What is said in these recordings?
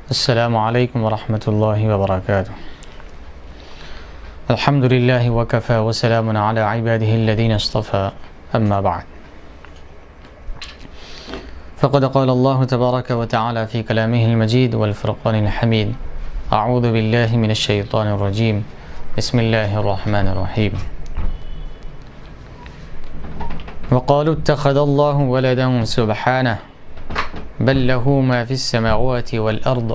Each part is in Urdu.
السلام علیکم ورحمۃ اللہ وبرکاتہ۔ الحمد للہ وکفى وسلام علی عباده الذین اصطفى، اما بعد فقد قال اللہ تبارک وتعالی فی کلامہ المجید والفرقان الحمید، اعوذ باللہ من الشیطان الرجیم، بسم اللہ الرحمن الرحیم۔ وقالوا اتخذ اللہ ولدا سبحانہ بل له ما في السماوات والأرض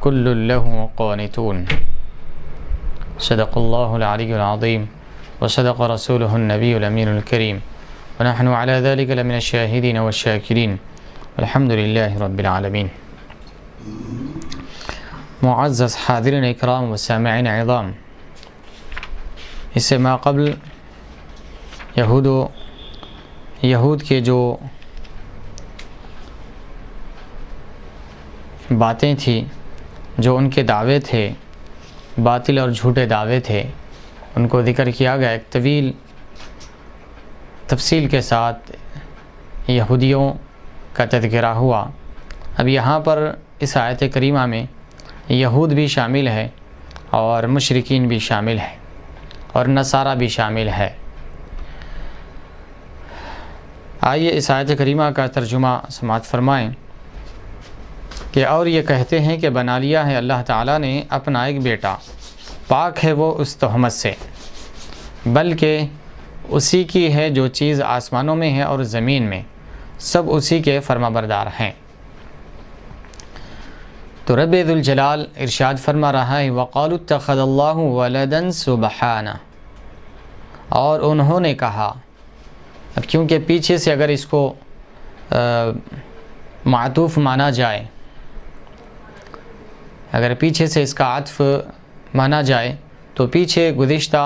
كل له قانتون، صدق الله العلي العظيم وصدق رسوله النبي الأمين الكريم، ونحن على ذلك لمن الشاهدين والشاكرين، والحمد لله رب العالمين۔ معزز حاضرین اکرام و سامعین عظام، اس سے ما قبل یہود کے جو باتیں تھیں، جو ان کے دعوے تھے، باطل اور جھوٹے دعوے تھے، ان کو ذکر کیا گیا۔ ایک طویل تفصیل کے ساتھ یہودیوں کا تذکرہ ہوا۔ اب یہاں پر اس آیت کریمہ میں یہود بھی شامل ہے اور مشرکین بھی شامل ہے اور نصارہ بھی شامل ہے۔ آئیے اس آیت کریمہ کا ترجمہ سماعت فرمائیں کہ اور یہ کہتے ہیں کہ بنا لیا ہے اللہ تعالیٰ نے اپنا ایک بیٹا، پاک ہے وہ اس تہمت سے، بلکہ اسی کی ہے جو چیز آسمانوں میں ہے اور زمین میں، سب اسی کے فرما بردار ہیں۔ تو رب ذوالجلال ارشاد فرما رہا ہے، وقالوا اتخذ اللہ ولدا سبحانہ، اور انہوں نے کہا۔ اب کیونکہ پیچھے سے اگر اس کو معطوف مانا جائے، اگر پیچھے سے اس کا عطف مانا جائے تو پیچھے گزشتہ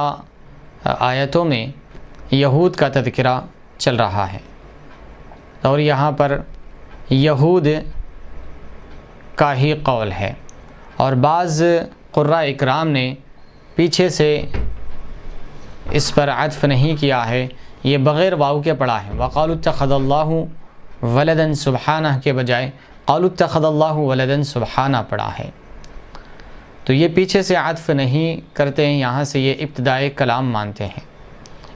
آیتوں میں یہود کا تذکرہ چل رہا ہے، اور یہاں پر یہود کا ہی قول ہے، اور بعض قراء اکرام نے پیچھے سے اس پر عطف نہیں کیا ہے، یہ بغیر واو کے پڑھا ہے۔ وقالوا اتخذ اللہ ولدا سبحانہ کے بجائے قالوا اتخذ اللہ ولدا سبحانہ پڑھا ہے، تو یہ پیچھے سے عطف نہیں کرتے ہیں، یہاں سے یہ ابتدائی کلام مانتے ہیں،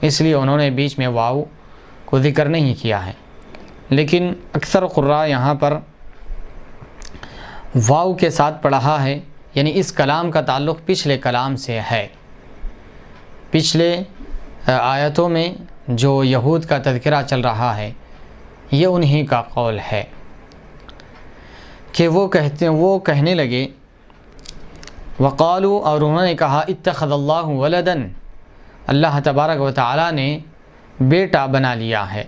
اس لیے انہوں نے بیچ میں واو کو ذکر نہیں کیا ہے۔ لیکن اکثر قراء یہاں پر واو کے ساتھ پڑھا ہے، یعنی اس کلام کا تعلق پچھلے کلام سے ہے۔ پچھلے آیتوں میں جو یہود کا تذکرہ چل رہا ہے، یہ انہی کا قول ہے کہ وہ کہنے لگے، وقالو، اور انہوں نے کہا، اتخذ اللہ ولدا، اللہ تبارک و تعالی نے بیٹا بنا لیا ہے،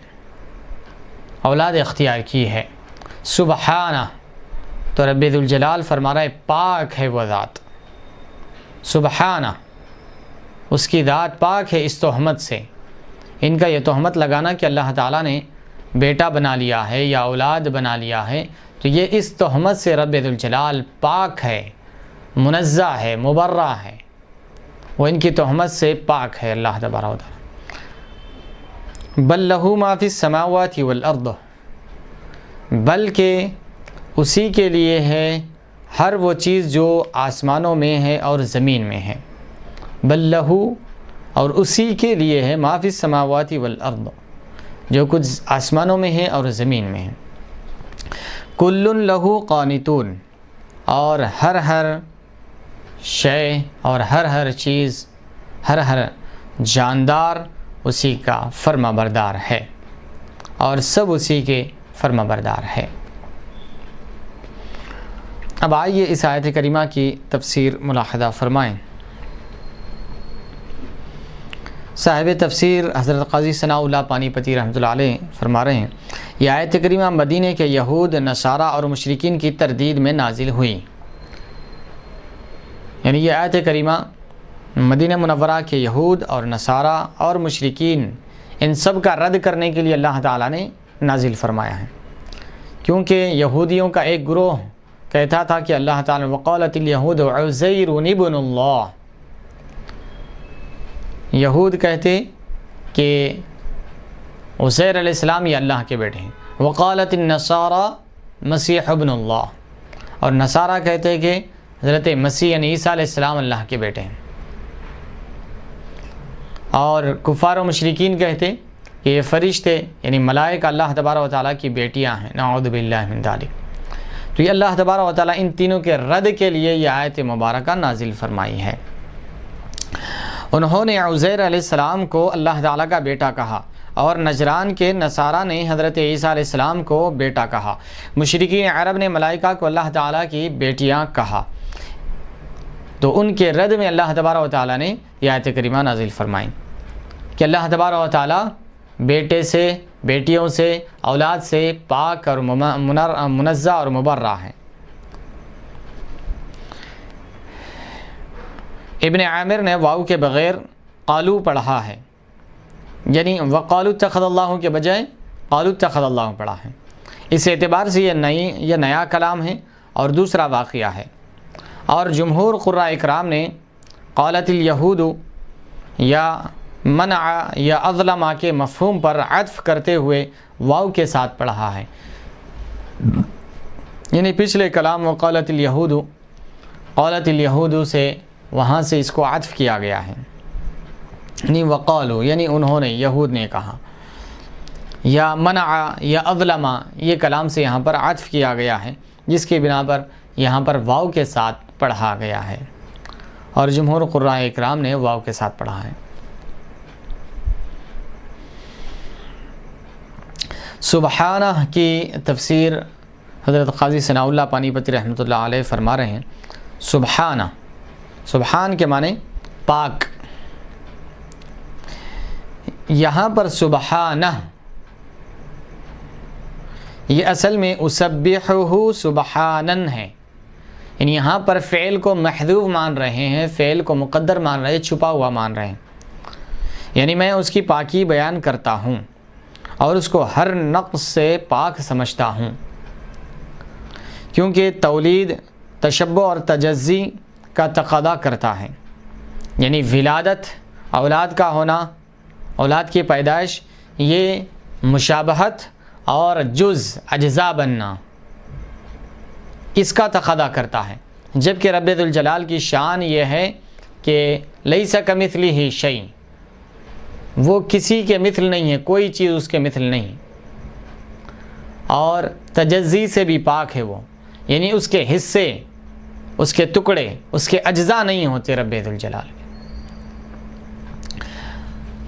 اولاد اختیار کی ہے۔ سبحانہ، تو رب ذوالجلال فرما رہا ہے پاک ہے وہ ذات، سبحانہ، اس کی ذات پاک ہے اس تہمت سے۔ ان کا یہ تہمت لگانا کہ اللہ تعالیٰ نے بیٹا بنا لیا ہے یا اولاد بنا لیا ہے، تو یہ اس تہمت سے رب ذوالجلال پاک ہے، منزہ ہے، مبرہ ہے، وہ ان کی تہمت سے پاک ہے اللہ تبارک و تعالی۔ بل لہ ما فی السماوات والارض، بلکہ اسی کے لیے ہے ہر وہ چیز جو آسمانوں میں ہے اور زمین میں ہے۔ بل لہ، اور اسی کے لیے ہے، ما فی السماوات والارض، جو کچھ آسمانوں میں ہے اور زمین میں ہے۔ کل لہ قانتون، اور ہر شے اور ہر چیز، ہر جاندار اسی کا فرما بردار ہے، اور سب اسی کے فرما بردار ہے۔ اب آئیے اس آیت کریمہ کی تفسیر ملاحظہ فرمائیں۔ صاحب تفسیر حضرت قاضی ثناء اللہ پانی پتی رحمۃ اللہ علیہ فرما رہے ہیں، یہ آیت کریمہ مدینہ کے یہود، نصارہ اور مشرکین کی تردید میں نازل ہوئی، یعنی یہ آیت کریمہ مدینہ منورہ کے یہود اور نصارہ اور مشرکین، ان سب کا رد کرنے کے لیے اللہ تعالیٰ نے نازل فرمایا ہے، کیونکہ یہودیوں کا ایک گروہ کہتا تھا کہ اللہ تعالیٰ وقالت الیہود عزیر ابن اللہ، یہود کہتے کہ عزیر علیہ السلام یہ اللہ کے بیٹے ہیں، وقالت النصارى مسیح ابن اللہ، اور نصارہ کہتے ہیں کہ حضرت مسیح یعنی عیسیٰ علیہ السلام اللہ کے بیٹے ہیں، اور کفار و مشرکین کہتے کہ یہ فرشتے یعنی ملائکہ اللہ تبارک و تعالیٰ کی بیٹیاں ہیں، نعوذ باللہ من ذالک۔ تو یہ اللہ تبارک و تعالیٰ ان تینوں کے رد کے لیے یہ آیت مبارکہ نازل فرمائی ہے۔ انہوں نے عزیر علیہ السلام کو اللہ تعالیٰ کا بیٹا کہا، اور نجران کے نصارہ نے حضرت عیسیٰ علیہ السلام کو بیٹا کہا۔ مشرکین عرب نے ملائکہ کو اللہ تعالیٰ کی بیٹیاں کہا، تو ان کے رد میں اللہ تبارک و تعالیٰ نے یہ آیت کریمہ نازل فرمائی کہ اللہ تبارک و تعالیٰ بیٹے سے، بیٹیوں سے، اولاد سے پاک اور منزہ اور مبرہ ہیں۔ ابن عامر نے واو کے بغیر قالو پڑھا ہے، یعنی وقالو اتخذ اللہ کے بجائے قالو اتخذ اللہ پڑھا ہے۔ اس اعتبار سے یہ نیا کلام ہے اور دوسرا واقعہ ہے۔ اور جمہور قراء اکرام نے قالت الیہود یا منع یا اظلم کے مفہوم پر عطف کرتے ہوئے واو کے ساتھ پڑھا ہے، یعنی پچھلے کلام وقالت الیہود، قالت الیہود سے وہاں سے اس کو عطف کیا گیا ہے، یعنی وقالو یعنی انہوں نے، یہود نے کہا، یا منع یا اظلم یہ کلام سے یہاں پر عطف کیا گیا ہے، جس کی بنا پر یہاں پر واو کے ساتھ پڑھا گیا ہے، اور جمہور قراء اکرام نے واو کے ساتھ پڑھا ہے۔ سبحانہ کی تفسیر حضرت قاضی ثناء اللہ پانی پتی رحمۃ اللہ علیہ فرما رہے ہیں، سبحانہ، سبحان کے معنی پاک، یہاں پر سبحانہ یہ اصل میں اسبحہ سبحانن ہے، یعنی یہاں پر فعل کو محذوف مان رہے ہیں، فعل کو مقدر مان رہے ہیں، چھپا ہوا مان رہے ہیں، یعنی میں اس کی پاکی بیان کرتا ہوں اور اس کو ہر نقص سے پاک سمجھتا ہوں، کیونکہ تولید تشبہ اور تجزی کا تقاضا کرتا ہے، یعنی ولادت، اولاد کا ہونا، اولاد کی پیدائش، یہ مشابہت اور اجزاء بننا اس کا تقاضا کرتا ہے، جبکہ رب ذوالجلال کی شان یہ ہے کہ لیس کمثلہ شیء، وہ کسی کے مثل نہیں ہے، کوئی چیز اس کے مثل نہیں، اور تجزی سے بھی پاک ہے وہ، یعنی اس کے حصے، اس کے ٹکڑے، اس کے اجزاء نہیں ہوتے رب ذوالجلال کے۔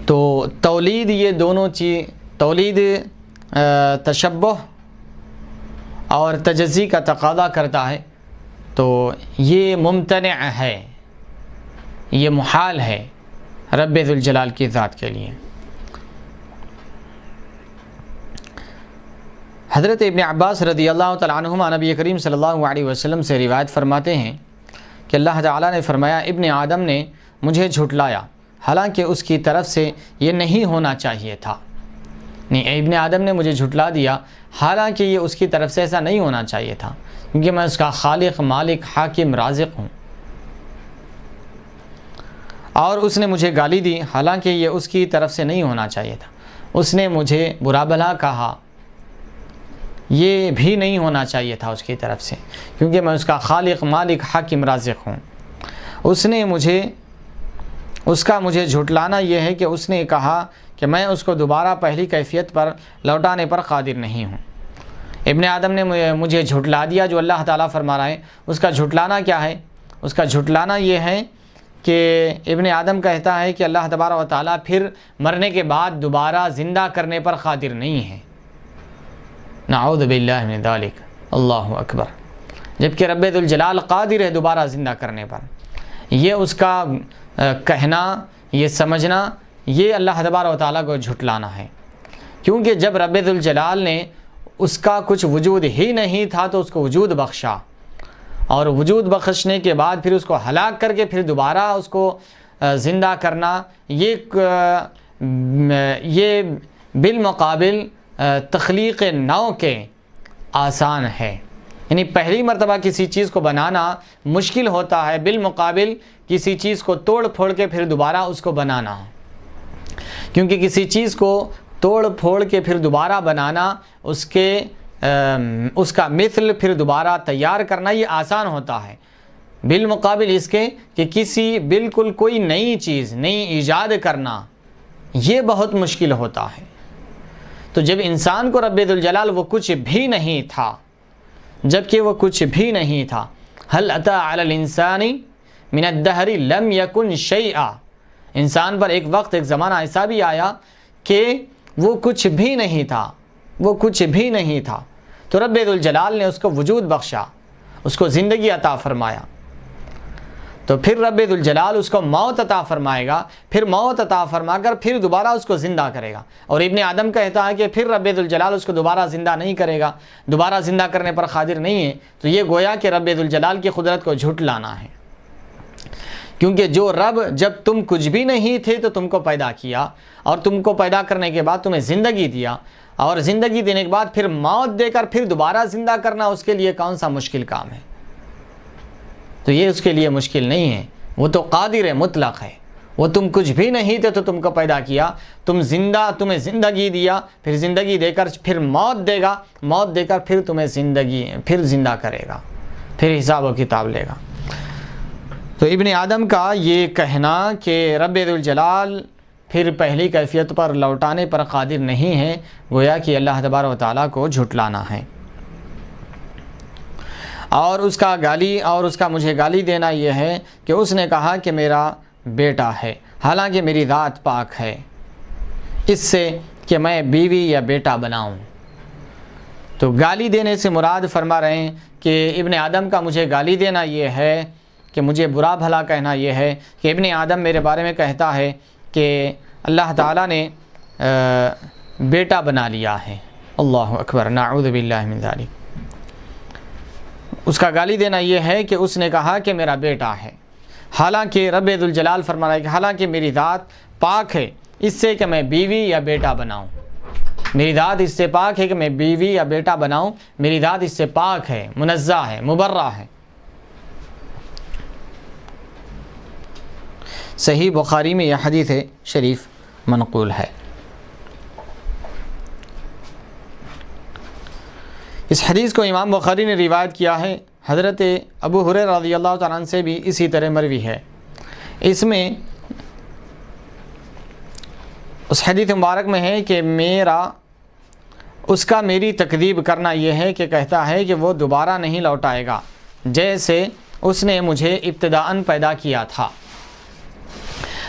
تو تولید، یہ دونوں چیز، تولید تشبہ اور تجزی کا تقاضا کرتا ہے، تو یہ ممتنع ہے، یہ محال ہے رب ذوالجلال کی ذات کے لیے۔ حضرت ابن عباس رضی اللہ تعالیٰ عنہما نبی کریم صلی اللہ علیہ وسلم سے روایت فرماتے ہیں کہ اللہ تعالیٰ نے فرمایا، ابن آدم نے مجھے جھٹلایا، حالانکہ اس کی طرف سے یہ نہیں ہونا چاہیے تھا، نہیں، ابن آدم نے مجھے جھٹلا دیا حالانکہ یہ اس کی طرف سے ایسا نہیں ہونا چاہیے تھا، کیونکہ میں اس کا خالق، مالک، حاکم، رازق ہوں، اور اس نے مجھے گالی دی حالانکہ یہ اس کی طرف سے نہیں ہونا چاہیے تھا، اس نے مجھے برا بھلا کہا، یہ بھی نہیں ہونا چاہیے تھا اس کی طرف سے، کیونکہ میں اس کا خالق، مالک، حاکم، رازق ہوں۔ اس کا مجھے جھٹلانا یہ ہے کہ اس نے کہا کہ میں اس کو دوبارہ پہلی کیفیت پر لوٹانے پر قادر نہیں ہوں۔ ابن آدم نے مجھے جھٹلا دیا، جو اللہ تعالیٰ فرما رہا ہے، اس کا جھٹلانا کیا ہے؟ اس کا جھٹلانا یہ ہے کہ ابن آدم کہتا ہے کہ اللہ تبارک و تعالیٰ پھر مرنے کے بعد دوبارہ زندہ کرنے پر قادر نہیں ہے، نعوذ باللہ من ذالک، اللہ اکبر، جبکہ رب ذوالجلال قادر ہے دوبارہ زندہ کرنے پر۔ یہ اس کا کہنا، یہ سمجھنا، یہ اللہ تبارک و تعالیٰ کو جھٹلانا ہے، کیونکہ جب رب ذوالجلال نے اس کا کچھ وجود ہی نہیں تھا تو اس کو وجود بخشا، اور وجود بخشنے کے بعد پھر اس کو ہلاک کر کے پھر دوبارہ اس کو زندہ کرنا، یہ بالمقابل تخلیق نو کے آسان ہے، یعنی پہلی مرتبہ کسی چیز کو بنانا مشکل ہوتا ہے، بالمقابل کسی چیز کو توڑ پھوڑ کے پھر دوبارہ اس کو بنانا، کیونکہ کسی چیز کو توڑ پھوڑ کے پھر دوبارہ بنانا اس کے اس کا مثل پھر دوبارہ تیار کرنا یہ آسان ہوتا ہے، بالمقابل اس کے کہ کسی بالکل کوئی نئی چیز، نئی ایجاد کرنا یہ بہت مشکل ہوتا ہے۔ تو جب انسان کو رب ذوالجلال وہ کچھ بھی نہیں تھا، جبکہ وہ کچھ بھی نہیں تھا، هل اتى على الانسان من الدهر لم يكن شيئا، انسان پر ایک وقت، ایک زمانہ ایسا بھی آیا کہ وہ کچھ بھی نہیں تھا، وہ کچھ بھی نہیں تھا، تو رب ذوالجلال نے اس کو وجود بخشا، اس کو زندگی عطا فرمایا، تو پھر رب ذوالجلال اس کو موت عطا فرمائے گا، پھر موت عطا فرما کر پھر دوبارہ اس کو زندہ کرے گا۔ اور ابن آدم کہتا ہے کہ پھر رب ذوالجلال اس کو دوبارہ زندہ نہیں کرے گا، دوبارہ زندہ کرنے پر قادر نہیں ہے، تو یہ گویا کہ رب ذوالجلال کی قدرت کو جھٹلانا ہے، کیونکہ جو رب جب تم کچھ بھی نہیں تھے تو تم کو پیدا کیا، اور تم کو پیدا کرنے کے بعد تمہیں زندگی دیا، اور زندگی دینے کے بعد پھر موت دے کر پھر دوبارہ زندہ کرنا اس کے لیے کون سا مشکل کام ہے؟ تو یہ اس کے لیے مشکل نہیں ہے، وہ تو قادر مطلق ہے، وہ تم کچھ بھی نہیں تھے تو تم کو پیدا کیا، تمہیں زندگی دیا، پھر زندگی دے کر پھر موت دے گا، موت دے کر پھر تمہیں پھر زندہ کرے گا، پھر حساب و کتاب لے گا۔ تو ابن آدم کا یہ کہنا کہ رب ذوالجلال پھر پہلی کیفیت پر لوٹانے پر قادر نہیں ہے، گویا کہ اللہ تبارک و تعالیٰ کو جھٹلانا ہے۔ اور اس کا مجھے گالی دینا یہ ہے کہ اس نے کہا کہ میرا بیٹا ہے، حالانکہ میری ذات پاک ہے اس سے کہ میں بیوی یا بیٹا بناؤں۔ تو گالی دینے سے مراد فرما رہے ہیں کہ ابن آدم کا مجھے گالی دینا یہ ہے کہ مجھے برا بھلا کہنا یہ ہے کہ ابن آدم میرے بارے میں کہتا ہے کہ اللہ تعالیٰ نے بیٹا بنا لیا ہے۔ اللہ اکبر، نعوذ باللہ من ذالک۔ اس کا گالی دینا یہ ہے کہ اس نے کہا کہ میرا بیٹا ہے، حالانکہ رب ذوالجلال فرما رہا ہے کہ حالانکہ میری ذات پاک ہے اس سے کہ میں بیوی یا بیٹا بناؤں، میری ذات اس سے پاک ہے کہ میں بیوی یا بیٹا بناؤں، میری ذات اس سے پاک ہے، منزہ ہے، مبرہ ہے۔ صحیح بخاری میں یہ حدیث شریف منقول ہے۔ اس حدیث کو امام بخاری نے روایت کیا ہے، حضرت ابو ہریرہ رضی اللہ تعالیٰ عنہ سے بھی اسی طرح مروی ہے۔ اس میں اس حدیث مبارک میں ہے کہ اس کا میری تکذیب کرنا یہ ہے کہ کہتا ہے کہ وہ دوبارہ نہیں لوٹائے گا جیسے اس نے مجھے ابتداءً پیدا کیا تھا،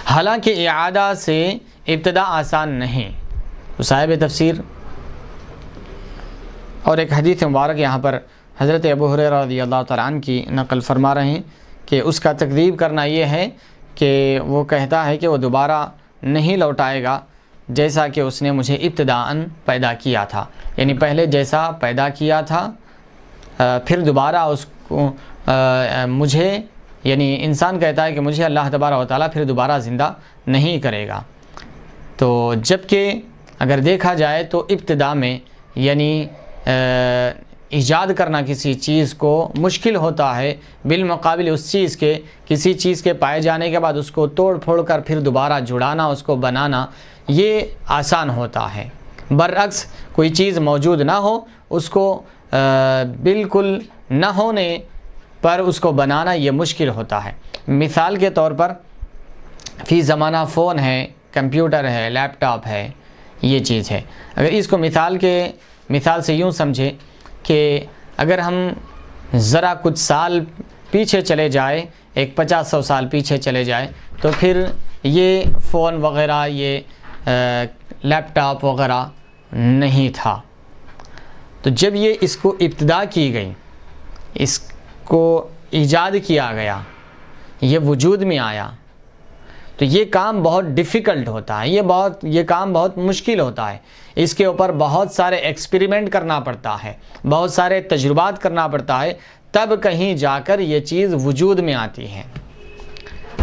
حالانکہ اعادہ سے ابتدا آسان نہیں۔ تو صاحب تفسیر اور ایک حدیث مبارک یہاں پر حضرت ابو ہریرہ رضی اللہ تعالیٰ عنہ کی نقل فرما رہے ہیں کہ اس کا تکذیب کرنا یہ ہے کہ وہ کہتا ہے کہ وہ دوبارہ نہیں لوٹائے گا جیسا کہ اس نے مجھے ابتداءً پیدا کیا تھا، یعنی پہلے جیسا پیدا کیا تھا پھر دوبارہ اس کو مجھے، یعنی انسان کہتا ہے کہ مجھے اللہ تبارک و تعالیٰ پھر دوبارہ زندہ نہیں کرے گا۔ تو جبکہ اگر دیکھا جائے تو ابتدا میں یعنی ایجاد کرنا کسی چیز کو مشکل ہوتا ہے، بالمقابل اس چیز کے کسی چیز کے پائے جانے کے بعد اس کو توڑ پھوڑ کر پھر دوبارہ جڑانا، اس کو بنانا یہ آسان ہوتا ہے۔ برعکس کوئی چیز موجود نہ ہو، اس کو بالکل نہ ہونے پر اس کو بنانا یہ مشکل ہوتا ہے۔ مثال کے طور پر فی زمانہ فون ہے، کمپیوٹر ہے، لیپ ٹاپ ہے، یہ چیز ہے۔ اگر اس کو مثال سے یوں سمجھے کہ اگر ہم ذرا کچھ سال پیچھے چلے جائے، ایک 50-100 سال پیچھے چلے جائے، تو پھر یہ فون وغیرہ، یہ لیپ ٹاپ وغیرہ نہیں تھا۔ تو جب اس کو ابتدا کی گئی، اس کو ایجاد کیا گیا، یہ وجود میں آیا، تو یہ کام بہت ڈیفیکلٹ ہوتا ہے، یہ کام بہت مشکل ہوتا ہے۔ اس کے اوپر بہت سارے ایکسپیریمنٹ کرنا پڑتا ہے، بہت سارے تجربات کرنا پڑتا ہے، تب کہیں جا کر یہ چیز وجود میں آتی ہے۔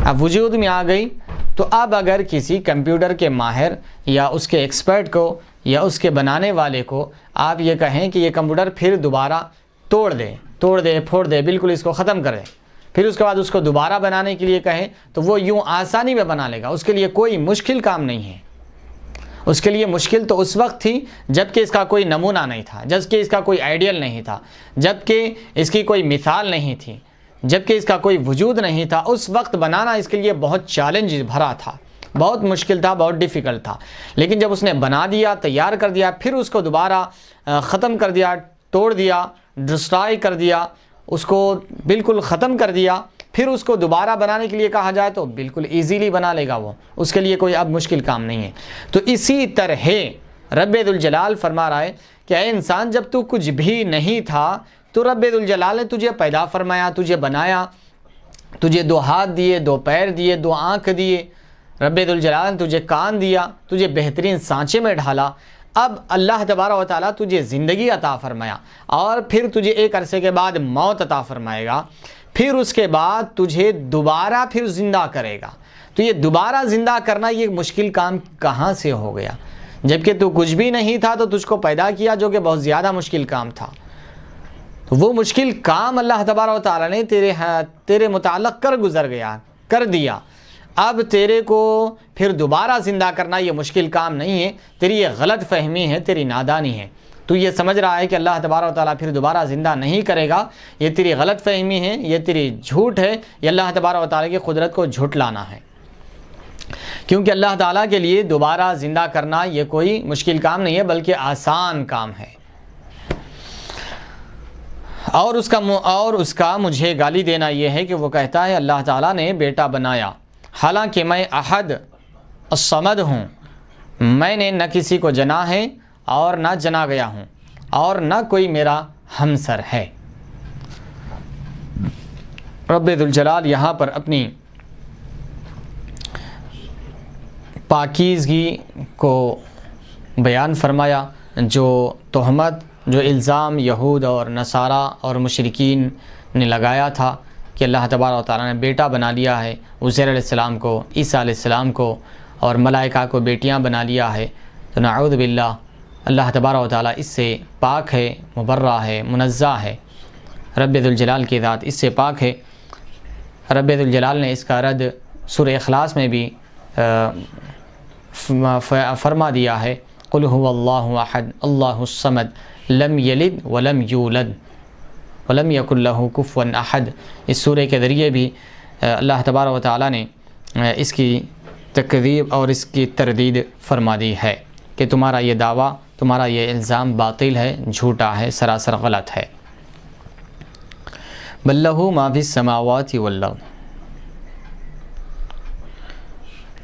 اب وجود میں آ گئی تو اب اگر کسی کمپیوٹر کے ماہر یا اس کے ایکسپرٹ کو یا اس کے بنانے والے کو آپ یہ کہیں کہ یہ کمپیوٹر پھر دوبارہ توڑ دے پھوڑ دے، بالکل اس کو ختم کر دے، پھر اس کے بعد اس کو دوبارہ بنانے کے لیے کہیں تو وہ یوں آسانی میں بنا لے گا، اس کے لیے کوئی مشکل کام نہیں ہے، اس کے لیے مشکل تو اس وقت تھی جب کہ اس کا کوئی نمونہ نہیں تھا، جب کہ اس کا کوئی آئیڈیل نہیں تھا، جب کہ اس کی کوئی مثال نہیں تھی، جب کہ اس کا کوئی وجود نہیں تھا۔ اس وقت بنانا اس کے لیے بہت چیلنج بھرا تھا، بہت مشکل تھا، بہت ڈیفیکلٹ تھا۔ لیکن جب اس نے بنا دیا، تیار کر دیا، پھر اس کو دوبارہ ختم کر دیا، توڑ دیا، ڈسٹرائے کر دیا، اس کو بالکل ختم کر دیا، پھر اس کو دوبارہ بنانے کے لیے کہا جائے تو بالکل ایزیلی بنا لے گا وہ، اس کے لیے کوئی اب مشکل کام نہیں ہے۔ تو اسی طرح رب ذوالجلال فرما رہا ہے کہ اے انسان، جب تو کچھ بھی نہیں تھا تو رب ذوالجلال نے تجھے پیدا فرمایا، تجھے بنایا، تجھے 2 ہاتھ دیے، 2 پیر دیے، 2 آنکھ دیے، رب ذوالجلال نے تجھے کان دیا، تجھے بہترین سانچے میں ڈھالا۔ اب اللہ تبارک و تعالیٰ تجھے زندگی عطا فرمایا اور پھر تجھے ایک عرصے کے بعد موت عطا فرمائے گا، پھر اس کے بعد تجھے دوبارہ پھر زندہ کرے گا۔ تو یہ دوبارہ زندہ کرنا یہ مشکل کام کہاں سے ہو گیا؟ جبکہ تو کچھ بھی نہیں تھا تو تجھ کو پیدا کیا، جو کہ بہت زیادہ مشکل کام تھا۔ تو وہ مشکل کام اللہ تبارک و تعالیٰ نے تیرے متعلق کر دیا۔ اب تیرے کو پھر دوبارہ زندہ کرنا یہ مشکل کام نہیں ہے، تیری یہ غلط فہمی ہے، تیری نادانی ہے۔ تو یہ سمجھ رہا ہے کہ اللہ تبارک و تعالیٰ پھر دوبارہ زندہ نہیں کرے گا، یہ تیری غلط فہمی ہے، یہ تیری جھوٹ ہے، یہ اللہ تبارک و تعالیٰ کی قدرت کو جھٹلانا ہے۔ کیونکہ اللہ تعالیٰ کے لیے دوبارہ زندہ کرنا یہ کوئی مشکل کام نہیں ہے، بلکہ آسان کام ہے۔ اور اس کا مجھے گالی دینا یہ ہے کہ وہ کہتا ہے اللہ تعالیٰ نے بیٹا بنایا، حالانکہ میں احد الصمد ہوں، میں نے نہ کسی کو جنا ہے اور نہ جنا گیا ہوں، اور نہ کوئی میرا ہمسر ہے۔ رب ذوالجلال یہاں پر اپنی پاکیزگی کو بیان فرمایا، جو تہمت، جو الزام یہود اور نصارہ اور مشرکین نے لگایا تھا کہ اللہ تبارک و تعالیٰ نے بیٹا بنا لیا ہے عزیر علیہ السلام کو، عیسیٰ علیہ السلام کو، اور ملائکہ کو بیٹیاں بنا لیا ہے۔ تو نعوذ باللہ، اللہ تبارک و تعالیٰ اس سے پاک ہے، مبرہ ہے، منزہ ہے، رب ذوالجلال کی ذات اس سے پاک ہے۔ رب ذوالجلال نے اس کا رد سورہ اخلاص میں بھی فرما دیا ہے، قل هو اللہ احد اللہ الصمد لم یلد ولم یولد ولم یکن لہ کفوا احد۔ اس سورہ کے ذریعے بھی اللہ تبارک و تعالیٰ نے اس کی تکذیب اور اس کی تردید فرما دی ہے کہ تمہارا یہ دعویٰ، تمہارا یہ الزام باطل ہے، جھوٹا ہے، سراسر غلط ہے۔ بل لہ ما فی السماوات والارض،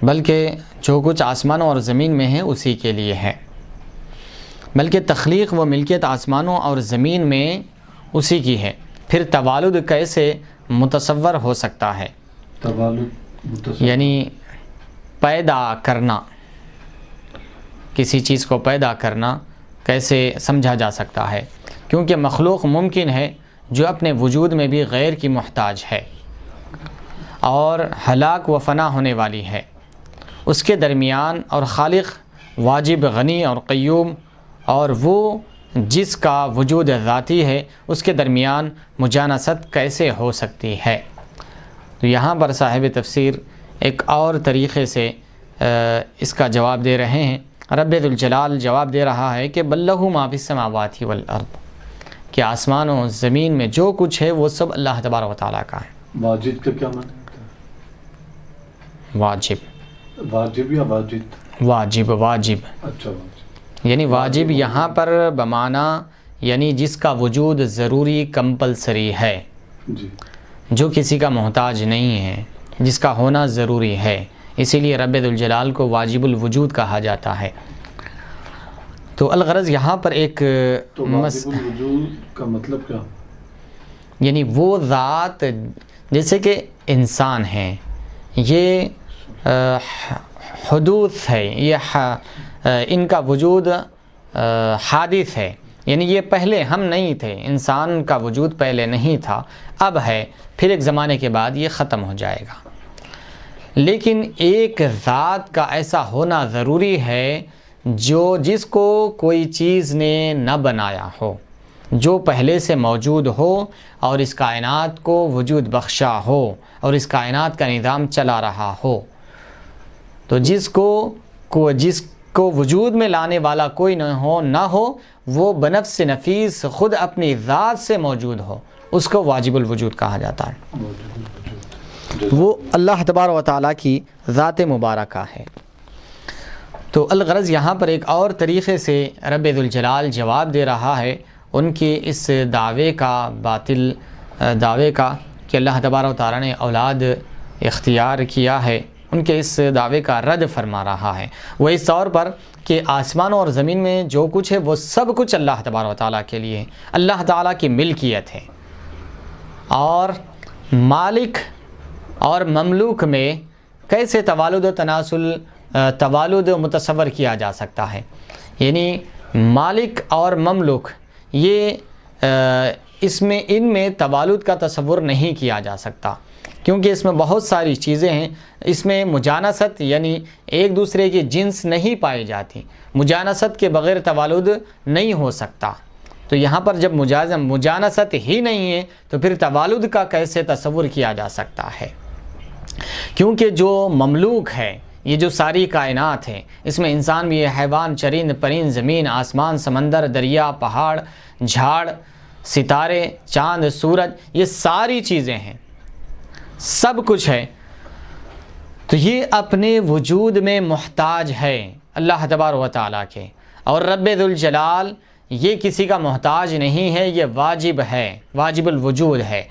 بلکہ جو کچھ آسمانوں اور زمین میں ہے اسی کے لیے ہے، بلکہ تخلیق و ملکیت آسمانوں اور زمین میں اسی کی ہے۔ پھر توالد کیسے متصور ہو سکتا ہے؟ یعنی پیدا کرنا، کسی چیز کو پیدا کرنا کیسے سمجھا جا سکتا ہے؟ کیونکہ مخلوق ممکن ہے جو اپنے وجود میں بھی غیر کی محتاج ہے اور ہلاک و فنا ہونے والی ہے، اس کے درمیان اور خالق واجب، غنی اور قیوم، اور وہ جس کا وجود ذاتی ہے، اس کے درمیان مجانست کیسے ہو سکتی ہے؟ تو یہاں پر صاحب تفسیر ایک اور طریقے سے اس کا جواب دے رہے ہیں۔ رب ذوالجلال جواب دے رہا ہے کہ بل لہ ما فی السماوات والارض، کہ آسمان و زمین میں جو کچھ ہے وہ سب اللہ تبارک و تعالیٰ کا ہے۔ واجد کا کیا معنی ہے؟ واجب یا واجد؟ واجب۔ اچھا، یعنی واجب یہاں پر بمعنی یعنی جس کا وجود ضروری، کمپلسری ہے، جی، جو کسی کا محتاج نہیں ہے، جس کا ہونا ضروری ہے، اسی لیے رب ذوالجلال کو واجب الوجود کہا جاتا ہے۔ تو الغرض یہاں پر ایک تو واجب الوجود کا مطلب کیا؟ یعنی وہ ذات، جیسے کہ انسان ہیں، یہ حدوث ہے، یہ ان کا وجود حادث ہے، یعنی یہ پہلے ہم نہیں تھے، انسان کا وجود پہلے نہیں تھا، اب ہے، پھر ایک زمانے کے بعد یہ ختم ہو جائے گا۔ لیکن ایک ذات کا ایسا ہونا ضروری ہے جس کو کوئی چیز نے نہ بنایا ہو، جو پہلے سے موجود ہو اور اس کائنات کو وجود بخشا ہو اور اس کائنات کا نظام چلا رہا ہو۔ تو جس کو وجود میں لانے والا کوئی نہ ہو وہ بنفس نفیس خود اپنی ذات سے موجود ہو، اس کو واجب الوجود کہا جاتا ہے، وہ اللہ تبارک و تعالیٰ کی ذات مبارکہ ہے۔ تو الغرض یہاں پر ایک اور طریقے سے رب ذوالجلال جواب دے رہا ہے ان کے اس دعوے کا، باطل دعوے کا کہ اللہ تبارک و تعالیٰ نے اولاد اختیار کیا ہے، ان کے اس دعوے کا رد فرما رہا ہے۔ وہ اس طور پر کہ آسمانوں اور زمین میں جو کچھ ہے وہ سب کچھ اللہ تبارک و تعالیٰ کے لیے، اللہ تعالیٰ کی ملکیت ہے، اور مالک اور مملوک میں کیسے توالد و تناسل، توالد متصور کیا جا سکتا ہے؟ یعنی مالک اور مملوک یہ ان میں توالد کا تصور نہیں کیا جا سکتا، کیونکہ اس میں بہت ساری چیزیں ہیں۔ اس میں مجانست یعنی ایک دوسرے کی جنس نہیں پائی جاتی، مجانست کے بغیر توالد نہیں ہو سکتا۔ تو یہاں پر جب مجانست ہی نہیں ہے تو پھر توالد کا کیسے تصور کیا جا سکتا ہے؟ کیونکہ جو مملوک ہے، یہ جو ساری کائنات ہے، اس میں انسان بھی ہے، حیوان، چرند پرند، زمین آسمان، سمندر، دریا، پہاڑ، جھاڑ، ستارے، چاند، سورج، یہ ساری چیزیں ہیں، سب کچھ ہے۔ تو یہ اپنے وجود میں محتاج ہے اللہ تبارک و تعالیٰ کے، اور رب ذوالجلال یہ کسی کا محتاج نہیں ہے، یہ واجب ہے، واجب الوجود ہے۔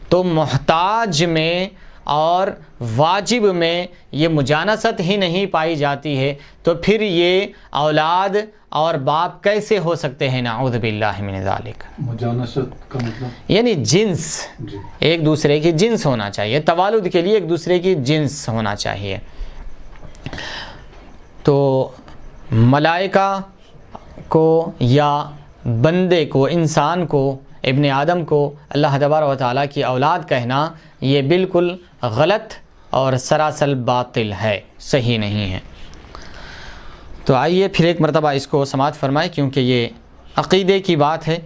تو محتاج میں اور واجب میں یہ مجانست ہی نہیں پائی جاتی ہے، تو پھر یہ اولاد اور باپ کیسے ہو سکتے ہیں؟ نعوذ باللہ من ذالک۔ مجانست کا مطلب یعنی جنس، ایک دوسرے کی جنس ہونا چاہیے، توالد کے لیے ایک دوسرے کی جنس ہونا چاہیے۔ تو ملائکہ کو یا بندے کو، انسان کو، ابن آدم کو اللہ تبارک و تعالیٰ کی اولاد کہنا یہ بالکل غلط اور سراسر باطل ہے، صحیح نہیں ہے۔ تو آئیے پھر ایک مرتبہ اس کو سماعت فرمائے، کیونکہ یہ عقیدے کی بات ہے،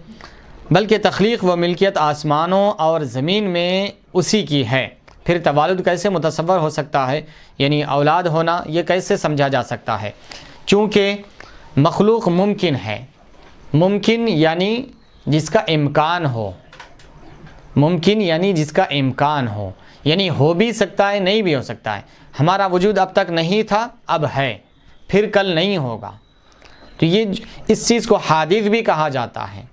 بلکہ تخلیق و ملکیت آسمانوں اور زمین میں اسی کی ہے، پھر توالد کیسے متصور ہو سکتا ہے؟ یعنی اولاد ہونا یہ کیسے سمجھا جا سکتا ہے؟ چونکہ مخلوق ممکن ہے، ممکن یعنی جس کا امکان ہو، ممکن یعنی جس کا امکان ہو، یعنی ہو بھی سکتا ہے، نہیں بھی ہو سکتا ہے۔ ہمارا وجود اب تک نہیں تھا، اب ہے، پھر کل نہیں ہوگا۔ تو یہ اس چیز کو حادث بھی کہا جاتا ہے،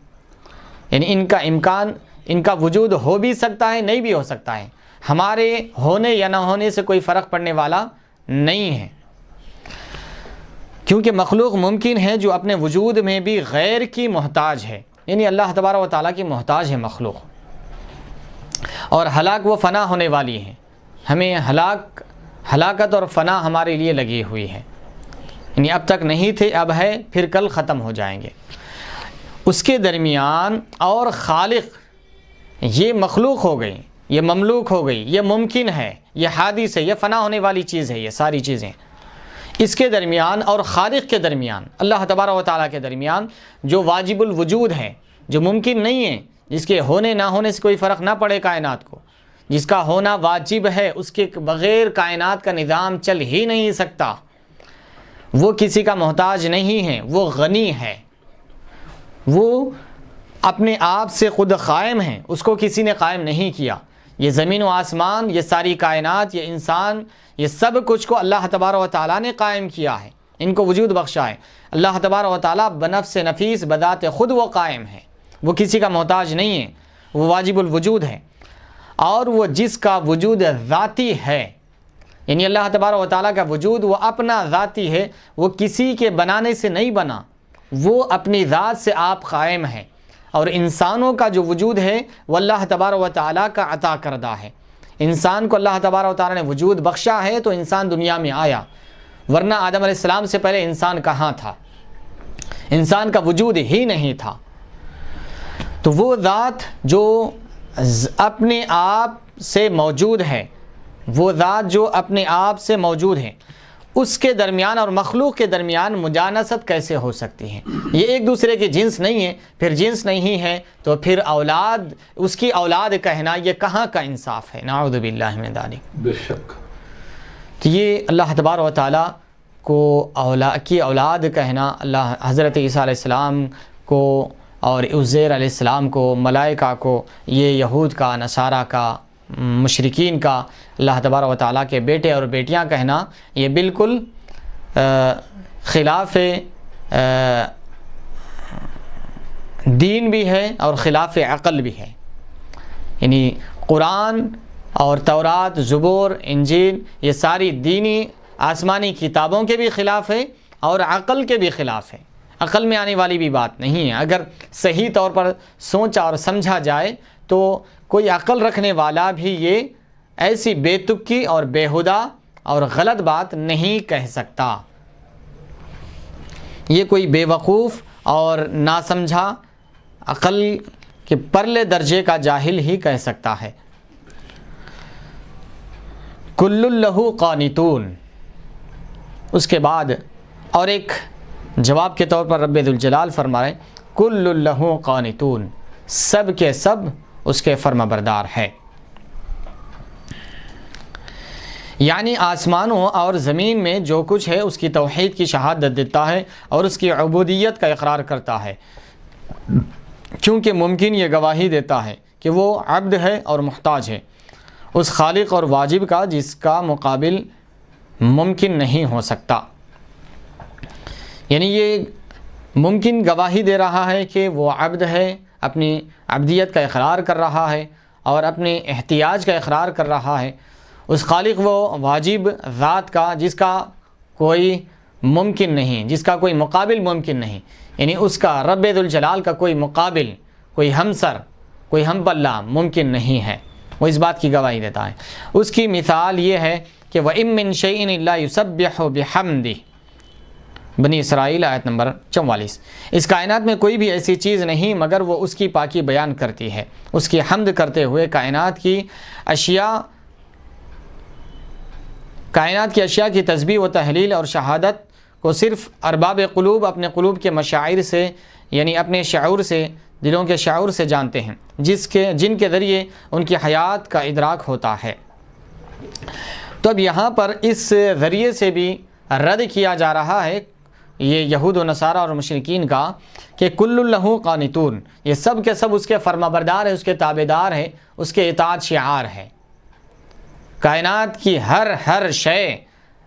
یعنی ان کا امکان، ان کا وجود ہو بھی سکتا ہے، نہیں بھی ہو سکتا ہے، ہمارے ہونے یا نہ ہونے سے کوئی فرق پڑنے والا نہیں ہے، کیونکہ مخلوق ممکن ہے جو اپنے وجود میں بھی غیر کی محتاج ہے، یعنی اللہ تبارک و تعالیٰ کی محتاج ہے مخلوق، اور ہلاک و فنا ہونے والی ہے، ہمیں ہلاکت اور فنا ہمارے لیے لگی ہوئی ہے، یعنی اب تک نہیں تھے، اب ہے، پھر کل ختم ہو جائیں گے۔ اس کے درمیان اور خالق، یہ مخلوق ہو گئی، یہ مملوک ہو گئی، یہ ممکن ہے، یہ حادث ہے، یہ فنا ہونے والی چیز ہے، یہ ساری چیزیں اس کے درمیان اور خالق کے درمیان، اللہ تبارک و تعالیٰ کے درمیان جو واجب الوجود ہے، جو ممکن نہیں ہے، جس کے ہونے نہ ہونے سے کوئی فرق نہ پڑے کائنات کو، جس کا ہونا واجب ہے، اس کے بغیر کائنات کا نظام چل ہی نہیں سکتا، وہ کسی کا محتاج نہیں ہے، وہ غنی ہے، وہ اپنے آپ سے خود قائم ہے، اس کو کسی نے قائم نہیں کیا۔ یہ زمین و آسمان، یہ ساری کائنات، یہ انسان، یہ سب کچھ کو اللہ تبارک و تعالیٰ نے قائم کیا ہے، ان کو وجود بخشا ہے۔ اللہ تبارک و تعالیٰ بنفس نفیس، بذات خود وہ قائم ہے، وہ کسی کا محتاج نہیں ہے، وہ واجب الوجود ہے، اور وہ جس کا وجود ذاتی ہے، یعنی اللہ تبارک و تعالیٰ کا وجود وہ اپنا ذاتی ہے، وہ کسی کے بنانے سے نہیں بنا، وہ اپنی ذات سے آپ قائم ہے، اور انسانوں کا جو وجود ہے وہ اللہ تبارک و تعالیٰ کا عطا کردہ ہے۔ انسان کو اللہ تبارک و تعالیٰ نے وجود بخشا ہے تو انسان دنیا میں آیا، ورنہ آدم علیہ السلام سے پہلے انسان کہاں تھا؟ انسان کا وجود ہی نہیں تھا۔ تو وہ ذات جو اپنے آپ سے موجود ہے، وہ ذات جو اپنے آپ سے موجود ہے، اس کے درمیان اور مخلوق کے درمیان مجانست کیسے ہو سکتی ہے؟ یہ ایک دوسرے کی جنس نہیں ہے، پھر جنس نہیں ہے تو پھر اولاد، اس کی اولاد کہنا یہ کہاں کا انصاف ہے؟ نعوذ باللہ من ذالک۔ بے شک۔ تو یہ اللہ تبارک و تعالیٰ کو اولاد کہنا، اللہ حضرت عیسیٰ علیہ السلام کو اور عزیر علیہ السلام کو، ملائکہ کو، یہ یہود کا، نصارہ کا، مشرکین کا اللہ تبارک و تعالیٰ کے بیٹے اور بیٹیاں کہنا، یہ بالکل خلاف دین بھی ہے اور خلاف عقل بھی ہے. یعنی قرآن اور تورات، زبور، انجیل یہ ساری دینی آسمانی کتابوں کے بھی خلاف ہے اور عقل کے بھی خلاف ہے. عقل میں آنے والی بھی بات نہیں ہے. اگر صحیح طور پر سوچا اور سمجھا جائے تو کوئی عقل رکھنے والا بھی یہ ایسی بے تکی اور بیہودہ اور غلط بات نہیں کہہ سکتا. یہ کوئی بے وقوف اور ناسمجھا عقل کے پرلے درجے کا جاہل ہی کہہ سکتا ہے. کل لہو قانتون. اس کے بعد اور ایک جواب کے طور پر رب ذوالجلال فرما رہے ہیں کل لہو قانتون، سب کے سب اس کے فرما بردار ہے. یعنی آسمانوں اور زمین میں جو کچھ ہے اس کی توحید کی شہادت دیتا ہے اور اس کی عبودیت کا اقرار کرتا ہے، کیونکہ ممکن یہ گواہی دیتا ہے کہ وہ عبد ہے اور محتاج ہے اس خالق اور واجب کا جس کا مقابل ممکن نہیں ہو سکتا. یعنی یہ ممکن گواہی دے رہا ہے کہ وہ عبد ہے، اپنی عبدیت کا اقرار کر رہا ہے اور اپنے احتیاج کا اقرار کر رہا ہے اس خالق و واجب ذات کا جس کا کوئی ممکن نہیں، جس کا کوئی مقابل ممکن نہیں. یعنی اس کا رب ذوالجلال کا کوئی مقابل، کوئی ہمسر، کوئی ہم پلہ ممکن نہیں ہے. وہ اس بات کی گواہی دیتا ہے. اس کی مثال یہ ہے کہ وَإِن مِّن شَيْءٍ إِلَّا يُسَبِّحُ بِحَمْدِهِ، بنی اسرائیل آیت نمبر 44. اس کائنات میں کوئی بھی ایسی چیز نہیں مگر وہ اس کی پاکی بیان کرتی ہے، اس کی حمد کرتے ہوئے کائنات کی اشیاء کی تسبیح و تحلیل اور شہادت کو صرف ارباب قلوب اپنے قلوب کے مشاعر سے، یعنی اپنے شعور سے، دلوں کے شعور سے جانتے ہیں، جن کے ذریعے ان کی حیات کا ادراک ہوتا ہے. تو اب یہاں پر اس ذریعے سے بھی رد کیا جا رہا ہے یہ یہود و نصارہ اور مشرکین کا کہ کل لہو قانتون، یہ سب کے سب اس کے فرما بردار ہے، اس کے تابعدار ہے، اس کے اطاعت شعار ہے. کائنات کی ہر شے،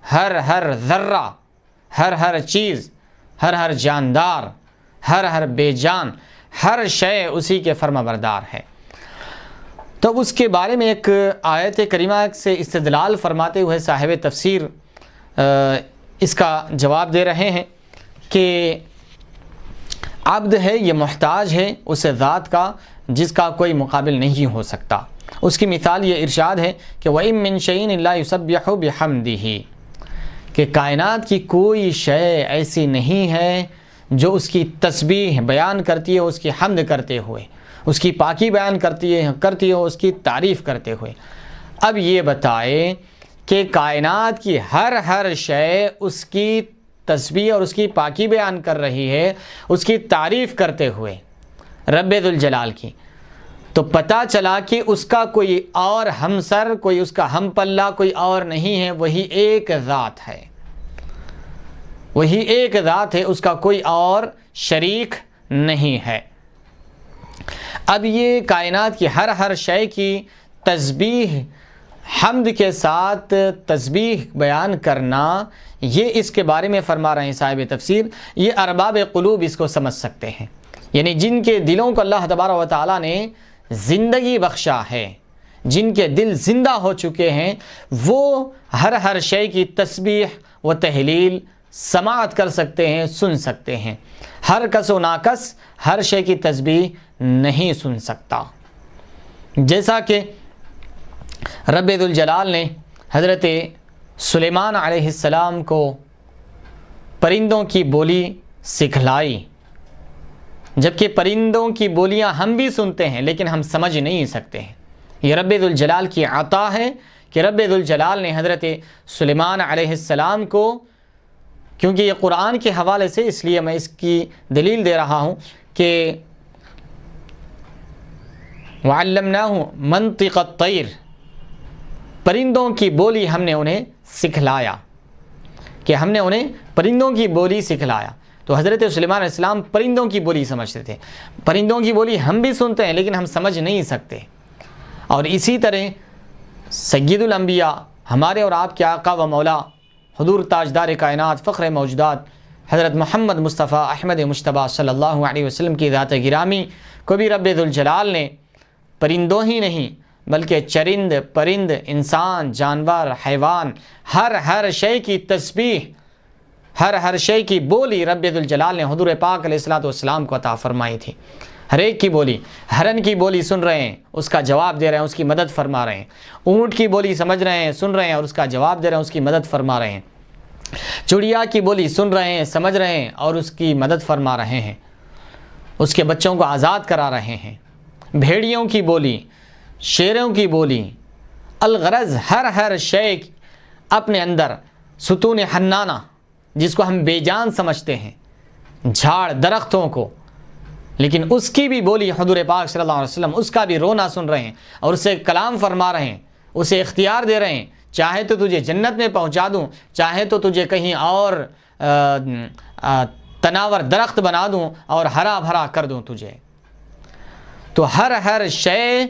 ہر ذرہ، ہر چیز، ہر جاندار، ہر بے جان، ہر شے اسی کے فرما بردار ہے. تو اس کے بارے میں ایک آیت کریمہ سے استدلال فرماتے ہوئے صاحب تفسیر اس کا جواب دے رہے ہیں کہ عبد ہے، یہ محتاج ہے اس ذات کا جس کا کوئی مقابل نہیں ہو سکتا. اس کی مثال یہ ارشاد ہے کہ وَإِن مِّن شَيْءٍ إِلَّا يُسَبِّحُ بِحَمْدِهِ، کہ کائنات کی کوئی شے ایسی نہیں ہے جو اس کی تسبیح بیان کرتی ہے اس کی حمد کرتے ہوئے، اس کی پاکی بیان کرتی ہے اس کی تعریف کرتے ہوئے. اب یہ بتائے کہ کائنات کی ہر شے اس کی تسبیح اور اس کی پاکی بیان کر رہی ہے اس کی تعریف کرتے ہوئے رب ذوالجلال کی، تو پتہ چلا کہ اس کا کوئی اور ہمسر، کوئی اس کا ہم پلہ کوئی اور نہیں ہے، وہی ایک ذات ہے، وہی ایک ذات ہے، اس کا کوئی اور شریک نہیں ہے. اب یہ کائنات کی ہر شے کی تسبیح، حمد کے ساتھ تسبیح بیان کرنا، یہ اس کے بارے میں فرما رہے ہیں صاحب تفسیر، یہ ارباب قلوب اس کو سمجھ سکتے ہیں. یعنی جن کے دلوں کو اللہ تبارک و تعالیٰ نے زندگی بخشا ہے، جن کے دل زندہ ہو چکے ہیں، وہ ہر شے کی تسبیح و تحلیل سماعت کر سکتے ہیں، سن سکتے ہیں. ہر کس و ناکس ہر شے کی تسبیح نہیں سن سکتا. جیسا کہ رب ذوالجلال نے حضرت سلیمان علیہ السلام کو پرندوں کی بولی سکھلائی، جبکہ پرندوں کی بولیاں ہم بھی سنتے ہیں لیکن ہم سمجھ نہیں سکتے ہیں. یہ رب ذوالجلال کی عطا ہے کہ رب ذوالجلال نے حضرت سلیمان علیہ السلام کو، کیونکہ یہ قرآن کے حوالے سے اس لیے میں اس کی دلیل دے رہا ہوں کہ وَعَلَّمْنَاهُ مَنْطِقَ الطَّيْرِ، پرندوں کی بولی ہم نے انہیں سکھلایا. کہ ہم نے انہیں پرندوں کی بولی سکھلایا۔ تو حضرت سلیمان علیہ السلام پرندوں کی بولی سمجھتے تھے۔ پرندوں کی بولی ہم بھی سنتے ہیں لیکن ہم سمجھ نہیں سکتے۔ اور اسی طرح سید الانبیاء، ہمارے اور آپ کے آقا و مولا حضور تاجدار کائنات فخر موجودات حضرت محمد مصطفیٰ احمد مجتبیٰ صلی اللہ علیہ وسلم کی ذات گرامی کو بھی رب ذوالجلال نے پرندوں ہی نہیں بلکہ چرند، پرند، انسان، جانور، حیوان، ہر شے کی تسبیح، ہر شے کی بولی رب ذوالجلال نے حضور پاک علیہ الصلوۃ والسلام کو عطا فرمائی تھی۔ ہر ایک کی بولی، ہرن کی بولی سن رہے ہیں، اس کا جواب دے رہے ہیں، اس کی مدد فرما رہے ہیں۔ اونٹ کی بولی سمجھ رہے ہیں، سن رہے ہیں اور اس کا جواب دے رہے ہیں، اس کی مدد فرما رہے ہیں۔ چڑیا کی بولی سن رہے ہیں، سمجھ رہے ہیں اور اس کی مدد فرما رہے ہیں، اس کے بچوں کو آزاد کرا رہے ہیں۔ بھیڑیوں کی بولی، شیروں کی بولی، الغرض ہر شے اپنے اندر ستون حنانہ جس کو ہم بے جان سمجھتے ہیں، جھاڑ درختوں کو، لیکن اس کی بھی بولی حضور پاک صلی اللہ علیہ وسلم اس کا بھی رونا سن رہے ہیں اور اسے کلام فرما رہے ہیں، اسے اختیار دے رہے ہیں۔ چاہے تو تجھے جنت میں پہنچا دوں، چاہے تو تجھے کہیں اور تناور درخت بنا دوں اور ہرا بھرا کر دوں تجھے۔ تو ہر شے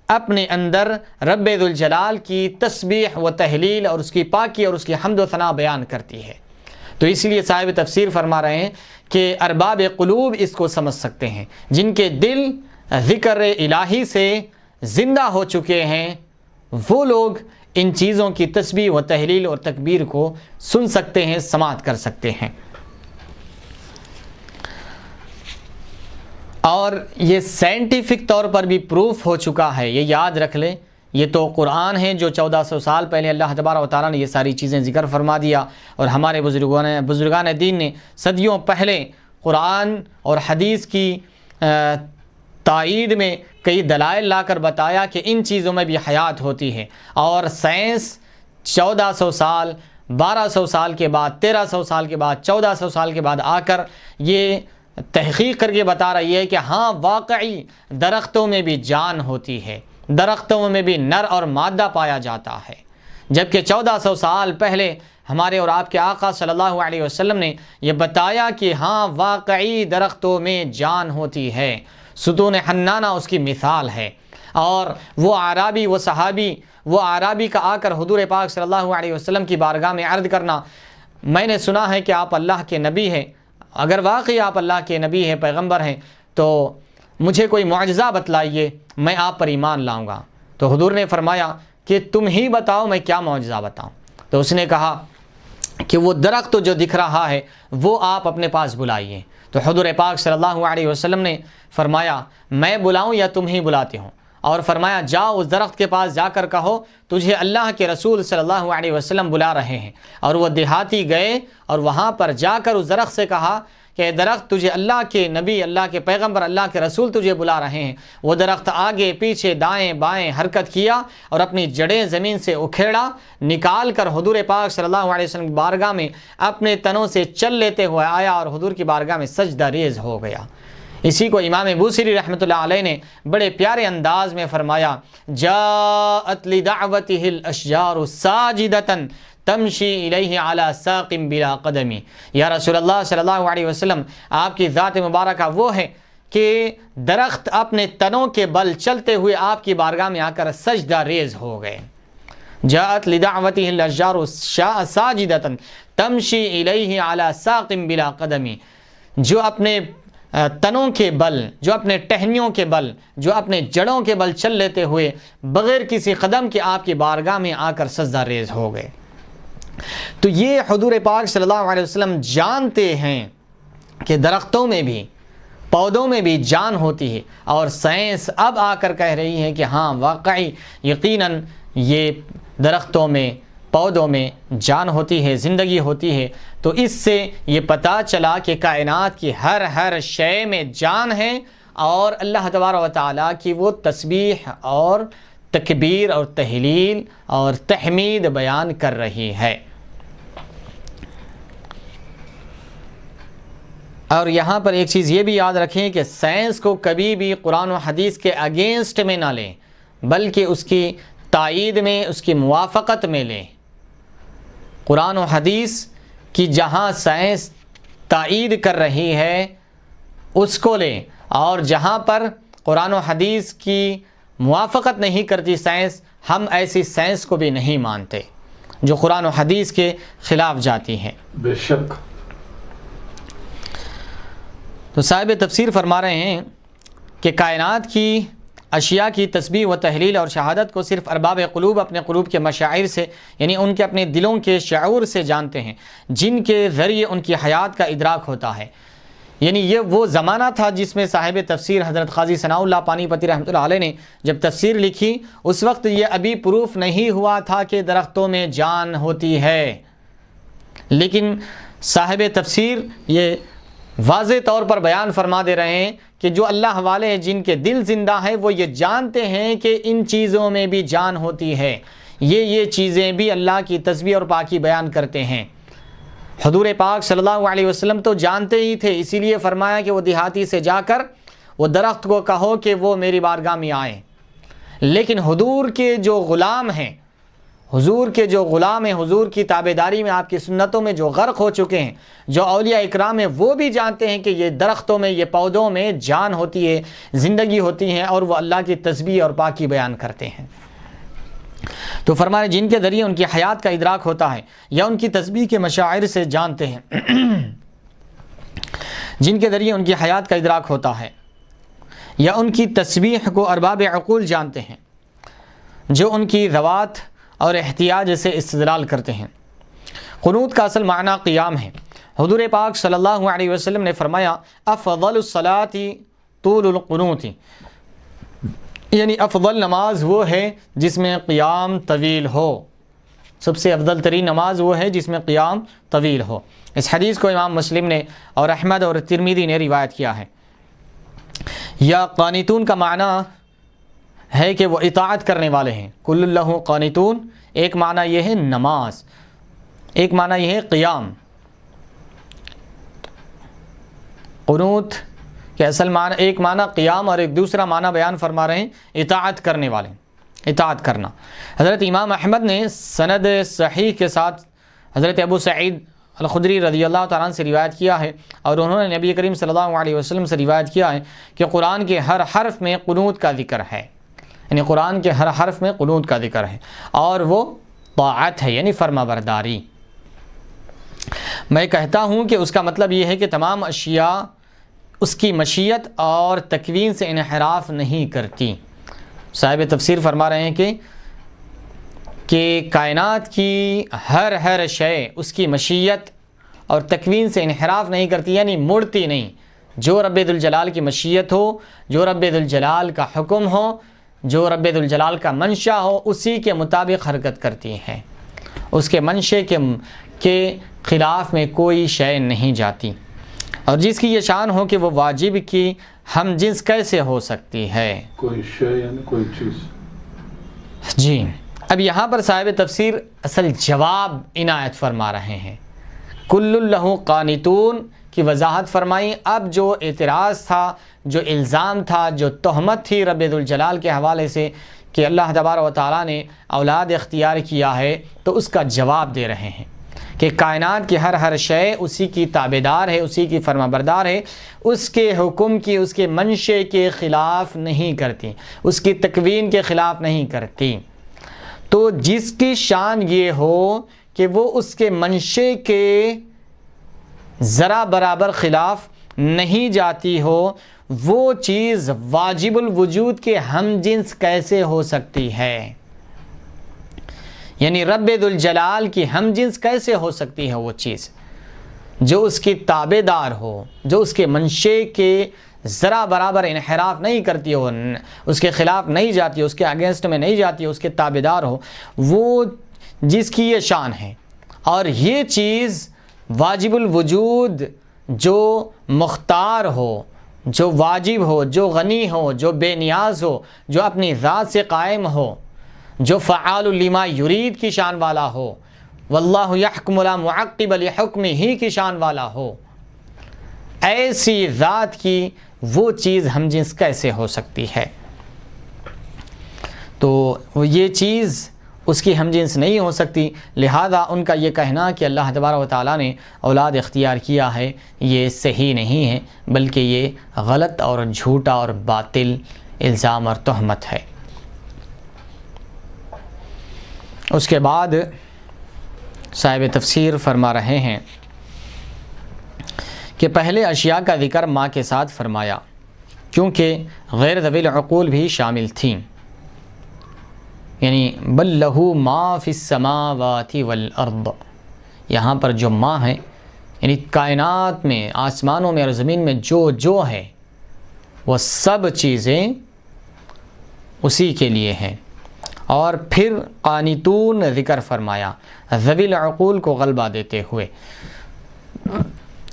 اپنے اندر رب ذوالجلال کی تسبیح و تہلیل اور اس کی پاکی اور اس کی حمد و ثنا بیان کرتی ہے۔ تو اس لیے صاحب تفسیر فرما رہے ہیں کہ ارباب قلوب اس کو سمجھ سکتے ہیں، جن کے دل ذکر الہی سے زندہ ہو چکے ہیں، وہ لوگ ان چیزوں کی تسبیح و تہلیل اور تکبیر کو سن سکتے ہیں، سماعت کر سکتے ہیں۔ اور یہ سائنٹیفک طور پر بھی پروف ہو چکا ہے، یہ یاد رکھ لیں۔ یہ تو قرآن ہے جو 1400 سال پہلے اللہ تبارک و تعالیٰ نے یہ ساری چیزیں ذکر فرما دیا، اور ہمارے بزرگان دین نے صدیوں پہلے قرآن اور حدیث کی تائید میں کئی دلائل لا کر بتایا کہ ان چیزوں میں بھی حیات ہوتی ہے۔ اور سائنس 1400 سال، 1200 سال کے بعد، 1300 سال کے بعد، 1400 سال کے بعد آ کر یہ تحقیق کر کے بتا رہی ہے کہ ہاں واقعی درختوں میں بھی جان ہوتی ہے، درختوں میں بھی نر اور مادہ پایا جاتا ہے۔ جبکہ 1400 سال پہلے ہمارے اور آپ کے آقا صلی اللہ علیہ وسلم نے یہ بتایا کہ ہاں واقعی درختوں میں جان ہوتی ہے، ستون حنانہ اس کی مثال ہے۔ اور وہ اعرابی، وہ صحابی، وہ اعرابی کا آ کر حضور پاک صلی اللہ علیہ وسلم کی بارگاہ میں عرض کرنا، میں نے سنا ہے کہ آپ اللہ کے نبی ہیں، اگر واقعی آپ اللہ کے نبی ہیں، پیغمبر ہیں، تو مجھے کوئی معجزہ بتلائیے، میں آپ پر ایمان لاؤں گا۔ تو حضور نے فرمایا کہ تم ہی بتاؤ میں کیا معجزہ بتاؤں۔ تو اس نے کہا کہ وہ درخت جو دکھ رہا ہے وہ آپ اپنے پاس بلائیے۔ تو حضور پاک صلی اللہ علیہ وسلم نے فرمایا میں بلاؤں یا تم ہی بلاتے ہو؟ اور فرمایا جاؤ اس درخت کے پاس جا کر کہو تجھے اللہ کے رسول صلی اللہ علیہ وسلم بلا رہے ہیں۔ اور وہ دیہاتی گئے اور وہاں پر جا کر اس درخت سے کہا کہ درخت تجھے اللہ کے نبی، اللہ کے پیغمبر، اللہ کے رسول تجھے بلا رہے ہیں۔ وہ درخت آگے پیچھے دائیں بائیں حرکت کیا اور اپنی جڑیں زمین سے اکھیڑا، نکال کر حضور پاک صلی اللہ علیہ وسلم کی بارگاہ میں اپنے تنوں سے چل لیتے ہوئے آیا اور حضور کی بارگاہ میں سجدہ ریز ہو گیا۔ اسی کو امام بوصیری رحمۃ اللہ علیہ نے بڑے پیارے انداز میں فرمایا، جاءت لدعوته الاشجار ساجدۃ تمشی الیہ علی ساق بلا قدمی۔ یا رسول اللہ صلی اللہ علیہ وسلم، آپ کی ذات مبارکہ وہ ہے کہ درخت اپنے تنوں کے بل چلتے ہوئے آپ کی بارگاہ میں آ کر سجدہ ریز ہو گئے۔ جاءت لدعوته الاشجار ساجدۃ تمشی الیہ علی ساق بلا قدمی، جو اپنے تنوں کے بل، جو اپنے ٹہنیوں کے بل، جو اپنے جڑوں کے بل چل لیتے ہوئے بغیر کسی قدم کے آپ کی بارگاہ میں آ کر سجدہ ریز ہو گئے۔ تو یہ حضور پاک صلی اللہ علیہ وسلم جانتے ہیں کہ درختوں میں بھی، پودوں میں بھی جان ہوتی ہے، اور سائنس اب آ کر کہہ رہی ہے کہ ہاں واقعی یقیناً یہ درختوں میں، پودوں میں جان ہوتی ہے، زندگی ہوتی ہے۔ تو اس سے یہ پتہ چلا کہ کائنات کی ہر شے میں جان ہے، اور اللہ تبارک و تعالیٰ کی وہ تسبیح اور تکبیر اور تہلیل اور تحمید بیان کر رہی ہے۔ اور یہاں پر ایک چیز یہ بھی یاد رکھیں کہ سائنس کو کبھی بھی قرآن و حدیث کے اگینسٹ میں نہ لیں، بلکہ اس کی تائید میں، اس کی موافقت میں لیں۔ قرآن و حدیث کہ جہاں سائنس تائید کر رہی ہے اس کو لیں، اور جہاں پر قرآن و حدیث کی موافقت نہیں کرتی سائنس، ہم ایسی سائنس کو بھی نہیں مانتے جو قرآن و حدیث کے خلاف جاتی ہیں۔ بے شک۔ تو صاحب تفسیر فرما رہے ہیں کہ کائنات کی اشیاء کی تسبیح و تحلیل اور شہادت کو صرف ارباب قلوب اپنے قلوب کے مشاعر سے، یعنی ان کے اپنے دلوں کے شعور سے جانتے ہیں، جن کے ذریعے ان کی حیات کا ادراک ہوتا ہے۔ یعنی یہ وہ زمانہ تھا جس میں صاحب تفسیر حضرت قاضی ثناء اللہ پانی پتی رحمۃ اللہ علیہ نے جب تفسیر لکھی، اس وقت یہ ابھی پروف نہیں ہوا تھا کہ درختوں میں جان ہوتی ہے، لیکن صاحب تفسیر یہ واضح طور پر بیان فرما دے رہے ہیں کہ جو اللہ والے ہیں، جن کے دل زندہ ہیں، وہ یہ جانتے ہیں کہ ان چیزوں میں بھی جان ہوتی ہے، یہ چیزیں بھی اللہ کی تسبیح اور پاکی بیان کرتے ہیں۔ حضور پاک صلی اللہ علیہ وسلم تو جانتے ہی تھے، اسی لیے فرمایا کہ وہ دیہاتی سے جا کر وہ درخت کو کہو کہ وہ میری بارگاہ میں آئیں۔ لیکن حضور کے جو غلام ہیں، حضور کی تابعداری میں، آپ کی سنتوں میں جو غرق ہو چکے ہیں، جو اولیاء اکرام ہیں، وہ بھی جانتے ہیں کہ یہ درختوں میں، یہ پودوں میں جان ہوتی ہے، زندگی ہوتی ہے، اور وہ اللہ کی تسبیح اور پاکی بیان کرتے ہیں۔ تو فرمایا جن کے ذریعے ان کی حیات کا ادراک ہوتا ہے یا ان کی تسبیح کے مشاعر سے جانتے ہیں، جن کے ذریعے ان کی حیات کا ادراک ہوتا ہے یا ان کی تسبیح کو ارباب عقول جانتے ہیں، جو ان کی ذوات اور احتیاج سے استدلال کرتے ہیں۔ قنوت کا اصل معنی قیام ہے۔ حضور پاک صلی اللہ علیہ وسلم نے فرمایا افضل الصلاۃ طول القنوت، یعنی افضل نماز وہ ہے جس میں قیام طویل ہو، سب سے افضل ترین نماز وہ ہے جس میں قیام طویل ہو۔ اس حدیث کو امام مسلم نے اور احمد اور ترمذی نے روایت کیا ہے۔ یا قانتون کا معنی ہے کہ وہ اطاعت کرنے والے ہیں، کل اللہ قانتون، ایک معنی یہ ہے نماز، ایک معنی یہ ہے قیام۔ قنوت کہ اصل معنی ایک معنی قیام اور ایک دوسرا معنی بیان فرما رہے ہیں اطاعت کرنے والے، اطاعت کرنا۔ حضرت امام احمد نے سند صحیح کے ساتھ حضرت ابو سعید الخدری رضی اللہ تعالیٰ عنہ سے روایت کیا ہے، اور انہوں نے نبی کریم صلی اللہ علیہ وسلم سے روایت کیا ہے کہ قرآن کے ہر حرف میں قنوت کا ذکر ہے، یعنی قرآن کے ہر حرف میں قنوت کا ذکر ہے، اور وہ طاعت ہے، یعنی فرما برداری۔ میں کہتا ہوں کہ اس کا مطلب یہ ہے کہ تمام اشیاء اس کی مشیت اور تکوین سے انحراف نہیں کرتی۔ صاحب تفسیر فرما رہے ہیں کہ کائنات کی ہر شے اس کی مشیت اور تکوین سے انحراف نہیں کرتی، یعنی مڑتی نہیں۔ جو رب ذوالجلال کی مشیت ہو، جو رب ذوالجلال کا حکم ہو، جو رب ذوالجلال کا منشا ہو، اسی کے مطابق حرکت کرتی ہے، اس کے منشے کے خلاف میں کوئی شے نہیں جاتی۔ اور جس کی یہ شان ہو کہ وہ واجب کی ہم جنس کیسے ہو سکتی ہے؟ کوئی شے یعنی کوئی چیز۔ جی، اب یہاں پر صاحب تفسیر اصل جواب عنایت فرما رہے ہیں۔ کل اللہ قانتون کی وضاحت فرمائی۔ اب جو اعتراض تھا، جو الزام تھا، جو تہمت تھی رب ذوالجلال کے حوالے سے کہ اللہ تبارک و تعالیٰ نے اولاد اختیار کیا ہے، تو اس کا جواب دے رہے ہیں کہ کائنات کی ہر شے اسی کی تابعدار ہے، اسی کی فرما بردار ہے، اس کے حکم کی، اس کے منشے کے خلاف نہیں کرتی، اس کی تکوین کے خلاف نہیں کرتی۔ تو جس کی شان یہ ہو کہ وہ اس کے منشے کے ذرا برابر خلاف نہیں جاتی ہو، وہ چیز واجب الوجود کے ہم جنس کیسے ہو سکتی ہے؟ یعنی رب ذوالجلال کی ہم جنس کیسے ہو سکتی ہے؟ وہ چیز جو اس کی تابع دار ہو، جو اس کے منشے کے ذرا برابر انحراف نہیں کرتی ہو، اس کے خلاف نہیں جاتی ہو، اس کے اگینسٹ میں نہیں جاتی ہو، اس کے تابع دار ہو، وہ جس کی یہ شان ہے۔ اور یہ چیز واجب الوجود جو مختار ہو، جو واجب ہو، جو غنی ہو، جو بے نیاز ہو، جو اپنی ذات سے قائم ہو، جو فعال لما یرید کی شان والا ہو، واللہ یحکم لا معقب لحکمہ کی شان والا ہو، ایسی ذات کی وہ چیز ہم جنس کیسے ہو سکتی ہے؟ تو یہ چیز اس کی ہم جنس نہیں ہو سکتی، لہذا ان کا یہ کہنا کہ اللہ تبارک و تعالیٰ نے اولاد اختیار کیا ہے یہ صحیح نہیں ہے، بلکہ یہ غلط اور جھوٹا اور باطل الزام اور تہمت ہے۔ اس کے بعد صاحب تفسیر فرما رہے ہیں کہ پہلے اشیاء کا ذکر ماں کے ساتھ فرمایا کیونکہ غیر ذوی العقول بھی شامل تھیں، یعنی بل لہو ما فی السماوات والارض، یہاں پر جو ماں ہے یعنی کائنات میں، آسمانوں میں اور زمین میں جو ہے وہ سب چیزیں اسی کے لیے ہیں۔ اور پھر قانتون ذکر فرمایا ذوی العقول کو غلبہ دیتے ہوئے،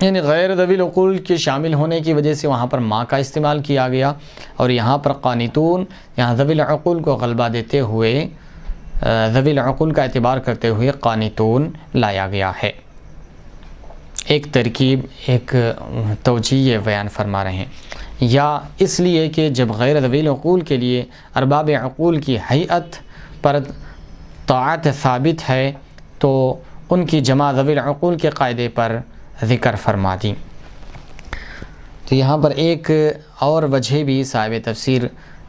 یعنی غیر ذوی العقول کے شامل ہونے کی وجہ سے وہاں پر ماں کا استعمال کیا گیا، اور یہاں پر قانتون، یہاں ذوی العقول کو غلبہ دیتے ہوئے، ذوی العقول کا اعتبار کرتے ہوئے قانتون لایا گیا ہے۔ ایک ترکیب، ایک توجیہ بیان فرما رہے ہیں، یا اس لیے کہ جب غیر ذوی العقول کے لیے ارباب عقول کی ہیئت پر طاعت ثابت ہے تو ان کی جمع ذوی العقول کے قاعدے پر ذکر فرما دی۔ تو یہاں پر ایک اور وجہ بھی صاحب تفسیر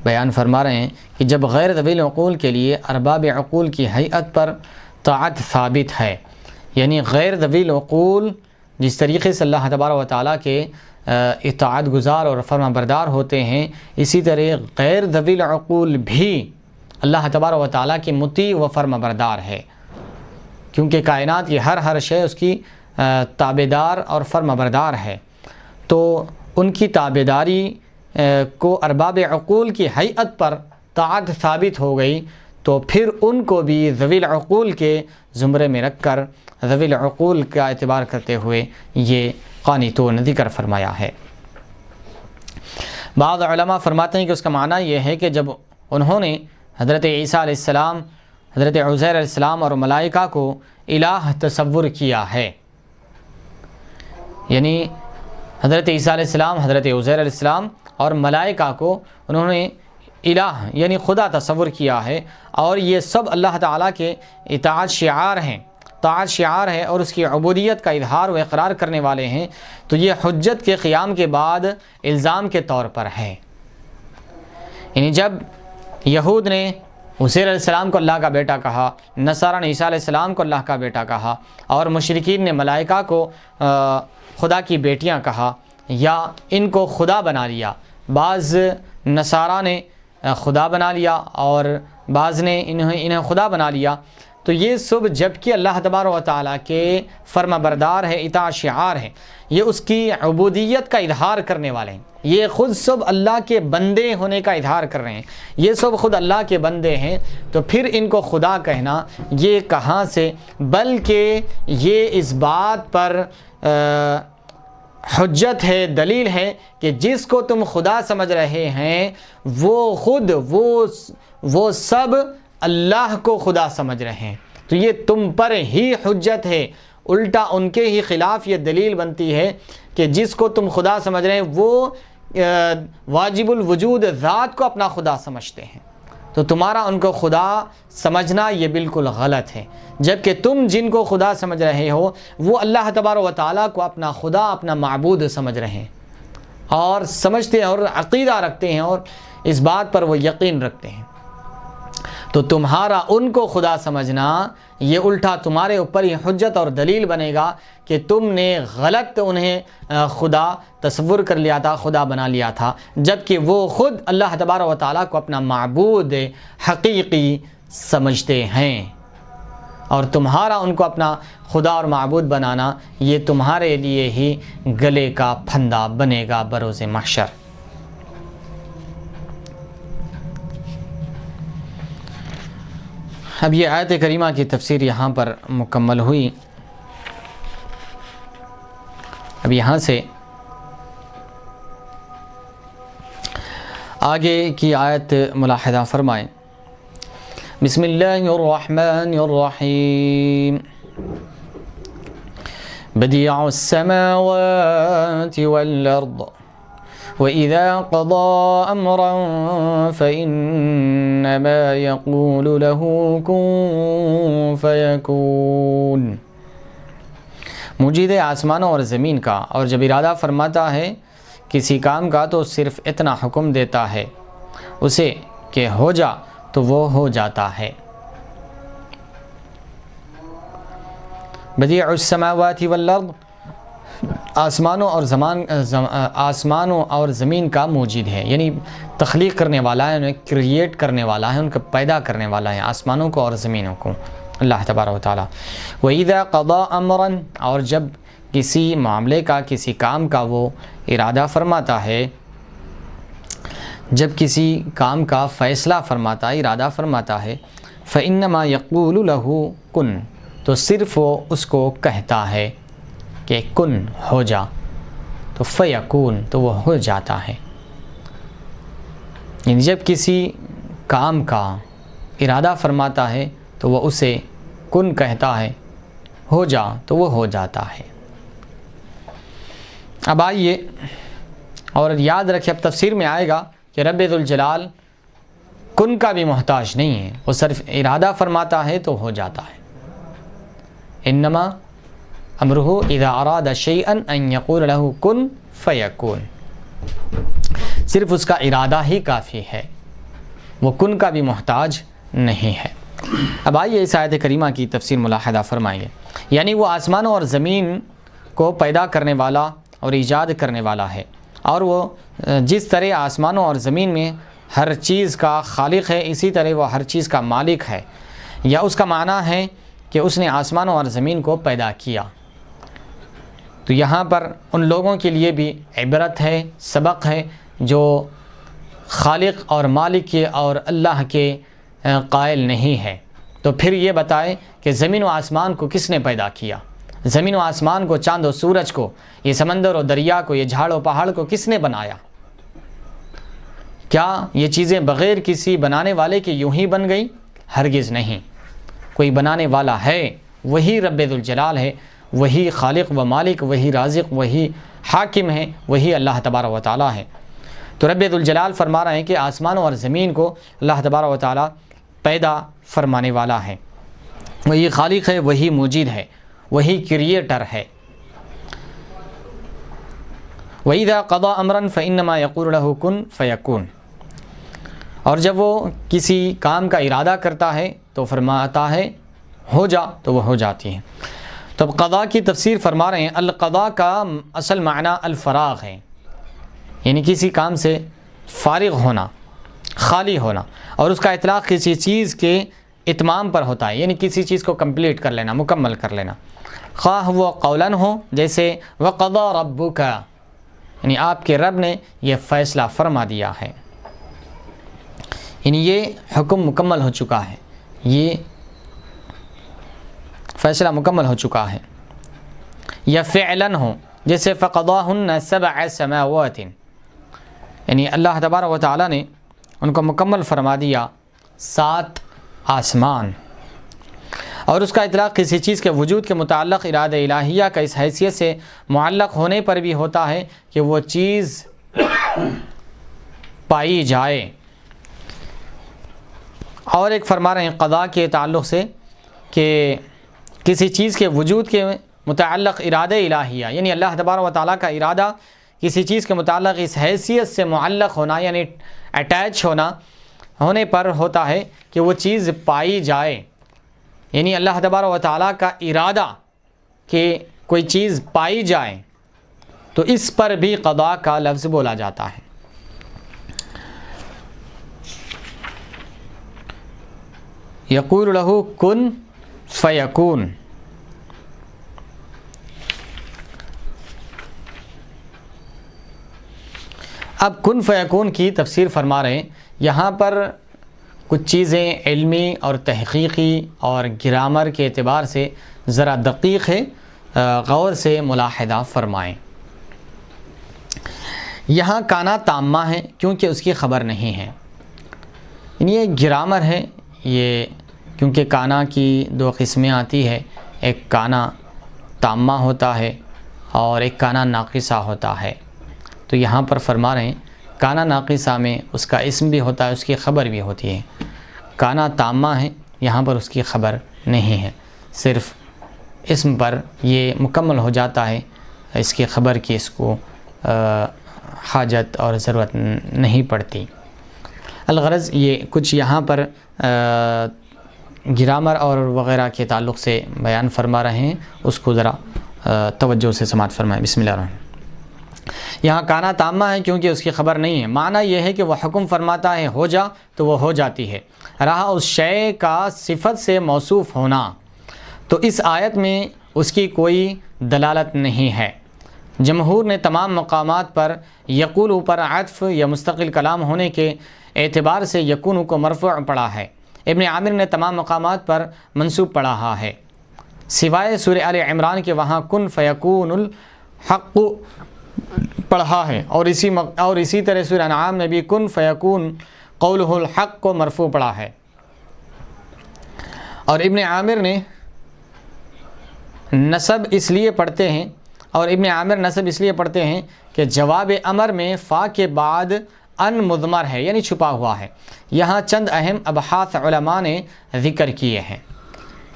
بیان فرما رہے ہیں کہ جب غیر ذوی العقول کے لیے ارباب عقول کی ہیئت پر طاعت ثابت ہے، یعنی غیر ذوی العقول جس طریقے سے اللہ تبارک و تعالیٰ کے اطاعت گزار اور فرما بردار ہوتے ہیں، اسی طرح غیر ذوی العقول بھی اللہ تبارک و تعالیٰ کی مطیع و فرما بردار ہے، کیونکہ کائنات کی ہر شے اس کی تابعدار اور فرما بردار ہے، تو ان کی تابعداری کو ارباب عقول کی ہیئت پر طاعت ثابت ہو گئی، تو پھر ان کو بھی ذوی العقول کے زمرے میں رکھ کر ذوی العقول کا اعتبار کرتے ہوئے یہ قانتون ذکر فرمایا ہے۔ بعض علماء فرماتے ہیں کہ اس کا معنی یہ ہے کہ جب انہوں نے حضرت عیسیٰ علیہ السلام، حضرت عزیر علیہ السلام اور ملائکہ کو الہ تصور کیا ہے، یعنی حضرت عیسیٰ علیہ السلام، حضرت عزیر علیہ السلام اور ملائکہ کو انہوں نے الہ یعنی خدا تصور کیا ہے، اور یہ سب اللہ تعالیٰ کے اطاعت شعار ہیں، طاعت شعار ہے اور اس کی عبودیت کا اظہار و اقرار کرنے والے ہیں، تو یہ حجت کے قیام کے بعد الزام کے طور پر ہے۔ یعنی جب یہود نے عزیر علیہ السلام کو اللہ کا بیٹا کہا، نصارہ نے عیسیٰ علیہ السلام کو اللہ کا بیٹا کہا، اور مشرکین نے ملائکہ کو خدا کی بیٹیاں کہا یا ان کو خدا بنا لیا، بعض نصارہ نے خدا بنا لیا اور بعض نے انہیں خدا بنا لیا، تو یہ سب جبکہ اللہ تبارک و تعالیٰ کے فرما بردار ہے، اطاعت شعار ہے، یہ اس کی عبودیت کا اظہار کرنے والے ہیں، یہ خود سب اللہ کے بندے ہونے کا اظہار کر رہے ہیں، یہ سب خود اللہ کے بندے ہیں، تو پھر ان کو خدا کہنا یہ کہاں سے؟ بلکہ یہ اس بات پر حجت ہے، دلیل ہے کہ جس کو تم خدا سمجھ رہے ہیں وہ خود وہ سب اللہ کو خدا سمجھ رہے ہیں، تو یہ تم پر ہی حجت ہے، الٹا ان کے ہی خلاف یہ دلیل بنتی ہے کہ جس کو تم خدا سمجھ رہے ہیں وہ واجب الوجود ذات کو اپنا خدا سمجھتے ہیں، تو تمہارا ان کو خدا سمجھنا یہ بالکل غلط ہے، جبکہ تم جن کو خدا سمجھ رہے ہو وہ اللہ تبارک و تعالیٰ کو اپنا خدا، اپنا معبود سمجھ رہے ہیں اور سمجھتے ہیں اور عقیدہ رکھتے ہیں اور اس بات پر وہ یقین رکھتے ہیں، تو تمہارا ان کو خدا سمجھنا یہ الٹا تمہارے اوپر یہ حجت اور دلیل بنے گا کہ تم نے غلط انہیں خدا تصور کر لیا تھا، خدا بنا لیا تھا، جبکہ وہ خود اللہ تبارک و تعالیٰ کو اپنا معبود حقیقی سمجھتے ہیں، اور تمہارا ان کو اپنا خدا اور معبود بنانا یہ تمہارے لیے ہی گلے کا پھندا بنے گا بروز محشر۔ اب یہ آیت کریمہ کی تفسیر یہاں پر مکمل ہوئی، اب یہاں سے آگے کی آیت ملاحظہ فرمائیں۔ بسم اللہ الرحمن الرحیم، بدیع السماوات والارض وَإِذَا قَضَى أَمْرًا فَإِنَّمَا يَقُولُ لَهُ كُن فَيَكُونُ۔ مجید آسمانوں اور زمین کا، اور جب ارادہ فرماتا ہے کسی کام کا تو صرف اتنا حکم دیتا ہے اسے کہ ہو جا تو وہ ہو جاتا ہے۔ بدیع السماوات والارض، آسمانوں اور زمین کا موجد ہے، یعنی تخلیق کرنے والا ہے، انہیں کریٹ کرنے والا ہے، ان کو پیدا کرنے والا ہے، آسمانوں کو اور زمینوں کو اللہ تبارک و تعالیٰ۔ وَإِذَا قَضَى أَمْرًا، اور جب کسی معاملے کا، کسی کام کا وہ ارادہ فرماتا ہے، جب کسی کام کا فیصلہ فرماتا ہے، ارادہ فرماتا ہے، فَإِنَّمَا يَقُولُ لَهُ كُن، تو صرف وہ اس کو کہتا ہے کہ کن ہو جا، تو فیکون، تو وہ ہو جاتا ہے۔ یعنی جب کسی کام کا ارادہ فرماتا ہے تو وہ اسے کن کہتا ہے، ہو جا تو وہ ہو جاتا ہے۔ اب آئیے اور یاد رکھیں، اب تفسیر میں آئے گا کہ رب ذوالجلال کن کا بھی محتاج نہیں ہے، وہ صرف ارادہ فرماتا ہے تو ہو جاتا ہے۔ انما امرہ اذا اراد شیئا ان یقول له کن فیکون، صرف اس کا ارادہ ہی کافی ہے، وہ کن کا بھی محتاج نہیں ہے۔ اب آئیے اس آیت کریمہ کی تفسیر ملاحظہ فرمائیے، یعنی وہ آسمانوں اور زمین کو پیدا کرنے والا اور ایجاد کرنے والا ہے، اور وہ جس طرح آسمانوں اور زمین میں ہر چیز کا خالق ہے، اسی طرح وہ ہر چیز کا مالک ہے، یا اس کا معنی ہے کہ اس نے آسمانوں اور زمین کو پیدا کیا۔ تو یہاں پر ان لوگوں کے لیے بھی عبرت ہے، سبق ہے، جو خالق اور مالک کے اور اللہ کے قائل نہیں ہے۔ تو پھر یہ بتائے کہ زمین و آسمان کو کس نے پیدا کیا، زمین و آسمان کو، چاند و سورج کو، یہ سمندر و دریا کو، یہ جھاڑ و پہاڑ کو کس نے بنایا؟ کیا یہ چیزیں بغیر کسی بنانے والے کے یوں ہی بن گئی؟ ہرگز نہیں، کوئی بنانے والا ہے، وہی رب ذوالجلال ہے، وہی خالق و مالک، وہی رازق، وہی حاکم ہے، وہی اللہ تبارک و تعالیٰ ہے۔ تو رب ذوالجلال فرما رہے ہیں کہ آسمانوں اور زمین کو اللہ تبارک و تعالیٰ پیدا فرمانے والا ہے، وہی خالق ہے، وہی موجد ہے، وہی کریٹر ہے۔ وَإِذَا قَضَى أَمْرًا فَإِنَّمَا يَقُولُ لَهُ كُن فَيَكُونُ، اور جب وہ کسی کام کا ارادہ کرتا ہے تو فرماتا ہے ہو جا تو وہ ہو جاتی ہے۔ تو اب قضاء کی تفسیر فرما رہے ہیں، القضاء کا اصل معنی الفراغ ہے، یعنی کسی کام سے فارغ ہونا، خالی ہونا، اور اس کا اطلاق کسی چیز کے اتمام پر ہوتا ہے، یعنی کسی چیز کو کمپلیٹ کر لینا، مکمل کر لینا، خواہ وہ قولاً ہو، جیسے وَقَضَى رَبُّكَ، یعنی آپ کے رب نے یہ فیصلہ فرما دیا ہے، یعنی یہ حکم مکمل ہو چکا ہے، یہ فیصلہ مکمل ہو چکا ہے، یا فعلاً ہو، جیسے فَقَضَاهُنَّ سَبْعَ سَمَاوَاتٍ، یعنی اللہ تبارک و تعالیٰ نے ان کو مکمل فرما دیا 7 آسمان، اور اس کا اطلاق کسی چیز کے وجود کے متعلق ارادہ الہیہ کا اس حیثیت سے معلق ہونے پر بھی ہوتا ہے کہ وہ چیز پائی جائے۔ اور ایک فرما رہے ہیں قضاء کے تعلق سے کہ کسی چیز کے وجود کے متعلق ارادہ الہیہ، یعنی اللہ تبارک و تعالیٰ کا ارادہ کسی چیز کے متعلق اس حیثیت سے معلق ہونا، یعنی اٹیچ ہونے پر ہوتا ہے کہ وہ چیز پائی جائے، یعنی اللہ تبارک و تعالیٰ کا ارادہ کہ کوئی چیز پائی جائے، تو اس پر بھی قضاء کا لفظ بولا جاتا ہے۔ یقول لہ کن فیکون، اب کن فیکون کی تفسیر فرما رہے ہیں، یہاں پر کچھ چیزیں علمی اور تحقیقی اور گرامر کے اعتبار سے ذرا دقیق ہے، غور سے ملاحظہ فرمائیں۔ یہاں کانا تامہ ہے کیونکہ اس کی خبر نہیں ہے، یعنی یہ گرامر ہے، یہ کیونکہ کانا کی 2 قسمیں آتی ہے، ایک کانا تامہ ہوتا ہے اور ایک کانا ناقصہ ہوتا ہے۔ تو یہاں پر فرما رہے ہیں کانا ناقصہ میں اس کا اسم بھی ہوتا ہے، اس کی خبر بھی ہوتی ہے. کانا تامہ ہے، یہاں پر اس کی خبر نہیں ہے، صرف اسم پر یہ مکمل ہو جاتا ہے، اس کی خبر کی اس کو حاجت اور ضرورت نہیں پڑتی. الغرض یہ کچھ یہاں پر گرامر اور وغیرہ کے تعلق سے بیان فرما رہے ہیں، اس کو ذرا توجہ سے سماعت فرمائیں. بسم اللہ الرحمن الرحیم. یہاں کانا تامہ ہے کیونکہ اس کی خبر نہیں ہے. معنی یہ ہے کہ وہ حکم فرماتا ہے ہو جا تو وہ ہو جاتی ہے. رہا اس شے کا صفت سے موصوف ہونا، تو اس آیت میں اس کی کوئی دلالت نہیں ہے. جمہور نے تمام مقامات پر یقول پر عطف یا مستقل کلام ہونے کے اعتبار سے یکون کو مرفوع پڑھا ہے. ابن عامر نے تمام مقامات پر منصوب پڑھا ہے سوائے سورہ آل عمران کے، وہاں کن فیکون الحق پڑھا ہے، اور اسی طرح سورہ انعام میں بھی کن فیکون قولہ الحق کو مرفوع پڑھا ہے. اور ابن عامر نصب اس لیے پڑھتے ہیں کہ جواب امر میں فا کے بعد ان مضمر ہے، یعنی چھپا ہوا ہے. یہاں چند اہم ابحاث علماء نے ذکر کیے ہیں.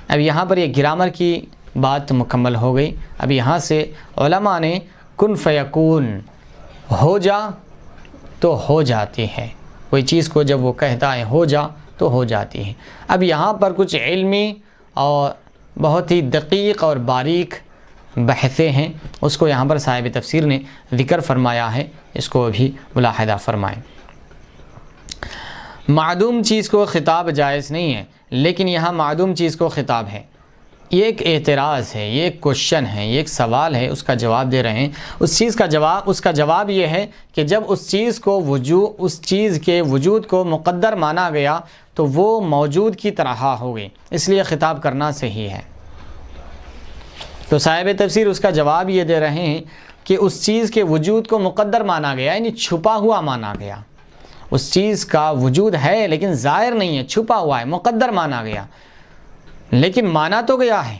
اب یہاں پر یہ گرامر کی بات مکمل ہو گئی. اب یہاں سے علماء نے کن فیکون ہو جا تو ہو جاتی ہے، کوئی چیز کو جب وہ کہتا ہے ہو جا تو ہو جاتی ہے. اب یہاں پر کچھ علمی اور بہت ہی دقیق اور باریک بحثیں ہیں، اس کو یہاں پر صاحب تفسیر نے ذکر فرمایا ہے، اس کو بھی ملاحظہ فرمائیں. معدوم چیز کو خطاب جائز نہیں ہے، لیکن یہاں معدوم چیز کو خطاب ہے. یہ ایک اعتراض ہے، یہ ایک کوشچن ہے، یہ ایک سوال ہے، اس کا جواب دے رہے ہیں. اس کا جواب یہ ہے کہ جب اس چیز کے وجود کو مقدر مانا گیا تو وہ موجود کی طرح ہو گئی، اس لیے خطاب کرنا صحیح ہے. تو صاحب تفسیر اس کا جواب یہ دے رہے ہیں کہ اس چیز کے وجود کو مقدر مانا گیا، یعنی چھپا ہوا مانا گیا. اس چیز کا وجود ہے لیکن ظاہر نہیں ہے، چھپا ہوا ہے، مقدر مانا گیا، لیکن مانا تو گیا ہے،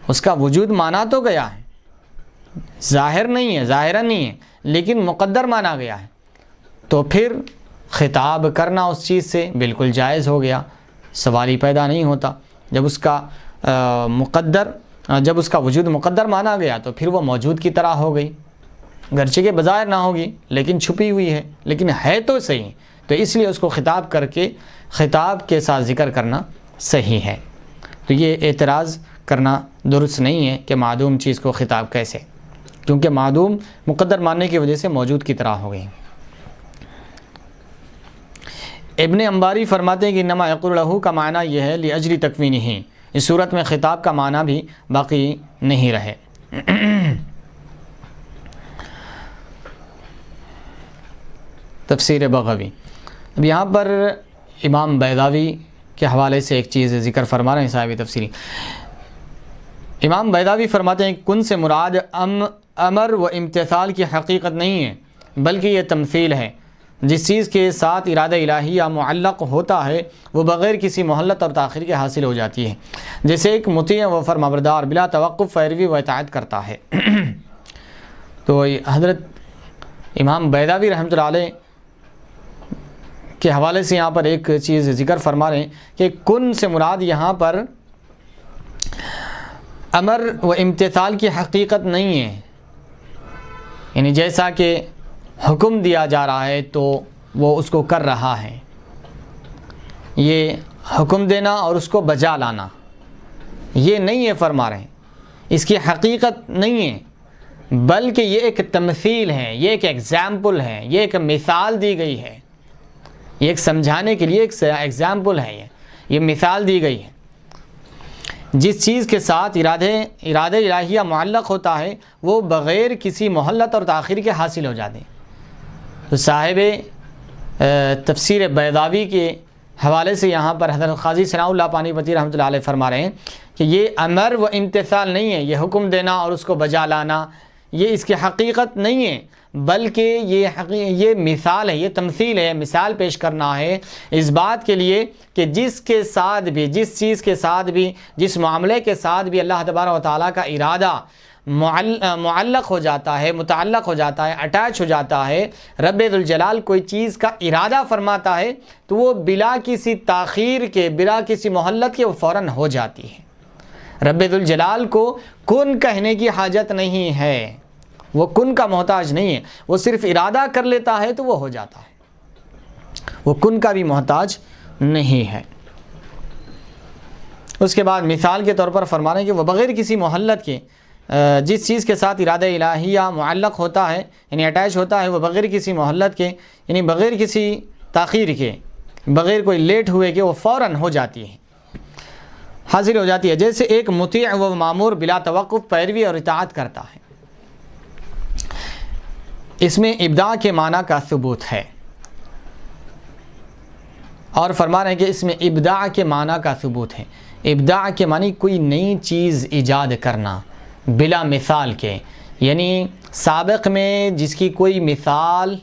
اس کا وجود مانا تو گیا ہے، ظاہر نہیں ہے، ظاہرا نہیں ہے، لیکن مقدر مانا گیا ہے. تو پھر خطاب کرنا اس چیز سے بالکل جائز ہو گیا، سوال ہی پیدا نہیں ہوتا. جب اس کا وجود مقدر مانا گیا تو پھر وہ موجود کی طرح ہو گئی، گرچہ کہ بظاہر نہ ہوگی لیکن چھپی ہوئی ہے، لیکن ہے تو صحیح. تو اس لیے اس کو خطاب کے ساتھ ذکر کرنا صحیح ہے. تو یہ اعتراض کرنا درست نہیں ہے کہ معدوم چیز کو خطاب کیسے، کیونکہ معدوم مقدر ماننے کی وجہ سے موجود کی طرح ہو گئی. ابن انباری فرماتے ہیں کہ انما یقول لہ کا معنی یہ ہے لاجل تکوینہ، اس صورت میں خطاب کا معنی بھی باقی نہیں رہے. تفسیر بغوی. اب یہاں پر امام بیضاوی کے حوالے سے ایک چیز ذکر فرما رہے ہیں صاحب تفسیری. امام بیضاوی فرماتے ہیں کن سے مراد امر و امتثال کی حقیقت نہیں ہے، بلکہ یہ تمثیل ہے. جس چیز کے ساتھ ارادہ الہیہ معلق ہوتا ہے وہ بغیر کسی مہلت اور تاخیر کے حاصل ہو جاتی ہے، جیسے ایک مطیع و فرمانبردار بلا توقف پیروی و اطاعت کرتا ہے. تو حضرت امام بیضاوی رحمۃ اللہ علیہ کے حوالے سے یہاں پر ایک چیز ذکر فرما رہے ہیں کہ کن سے مراد یہاں پر امر و امتثال کی حقیقت نہیں ہے، یعنی جیسا کہ حکم دیا جا رہا ہے تو وہ اس کو کر رہا ہے، یہ حکم دینا اور اس کو بجا لانا یہ نہیں ہے فرما رہے ہیں، اس کی حقیقت نہیں ہے، بلکہ یہ ایک تمثیل ہے، یہ ایک ایگزامپل ہے، یہ ایک مثال دی گئی ہے، یہ ایک سمجھانے کے لیے ایک ایگزامپل ہے، یہ مثال دی گئی ہے. جس چیز کے ساتھ ارادہ الہیہ معلق ہوتا ہے وہ بغیر کسی مہلت اور تاخیر کے حاصل ہو جاتے ہیں. تو صاحب تفسیر بیضاوی کے حوالے سے یہاں پر حضرت قاضی ثناء اللہ پانی پتی رحمۃ اللہ علیہ فرما رہے ہیں کہ یہ امر و امتثال نہیں ہے، یہ حکم دینا اور اس کو بجا لانا یہ اس کی حقیقت نہیں ہے، بلکہ یہ مثال ہے، یہ تمثیل ہے، مثال پیش کرنا ہے اس بات کے لیے کہ جس چیز کے ساتھ بھی، جس معاملے کے ساتھ بھی اللہ تبارک و تعالیٰ کا ارادہ معلق ہو جاتا ہے، متعلق ہو جاتا ہے، اٹیچ ہو جاتا ہے، رب ذوالجلال کوئی چیز کا ارادہ فرماتا ہے تو وہ بلا کسی تاخیر کے، بلا کسی مہلت کے وہ فوراً ہو جاتی ہے۔ رب ذوالجلال کو کن کہنے کی حاجت نہیں ہے، وہ کن کا محتاج نہیں ہے، وہ صرف ارادہ کر لیتا ہے تو وہ ہو جاتا ہے، وہ کن کا بھی محتاج نہیں ہے۔ اس کے بعد مثال کے طور پر فرما رہے ہیں کہ وہ بغیر کسی مہلت کے جس چیز کے ساتھ ارادہ الہیہ معلق ہوتا ہے، یعنی اٹیچ ہوتا ہے، وہ بغیر کسی مہلت کے، یعنی بغیر کسی تاخیر کے، بغیر کوئی لیٹ ہوئے کہ وہ فوراً ہو جاتی ہے، حاصل ہو جاتی ہے۔ جیسے ایک مطیع و مامور بلا توقف پیروی اور اطاعت کرتا ہے، اس میں ابداع کے معنی کا ثبوت ہے، اور فرما رہے ہیں کہ اس میں ابداع کے معنی کا ثبوت ہے۔ ابداع کے معنی کوئی نئی چیز ایجاد کرنا بلا مثال کے، یعنی سابق میں جس کی کوئی مثال،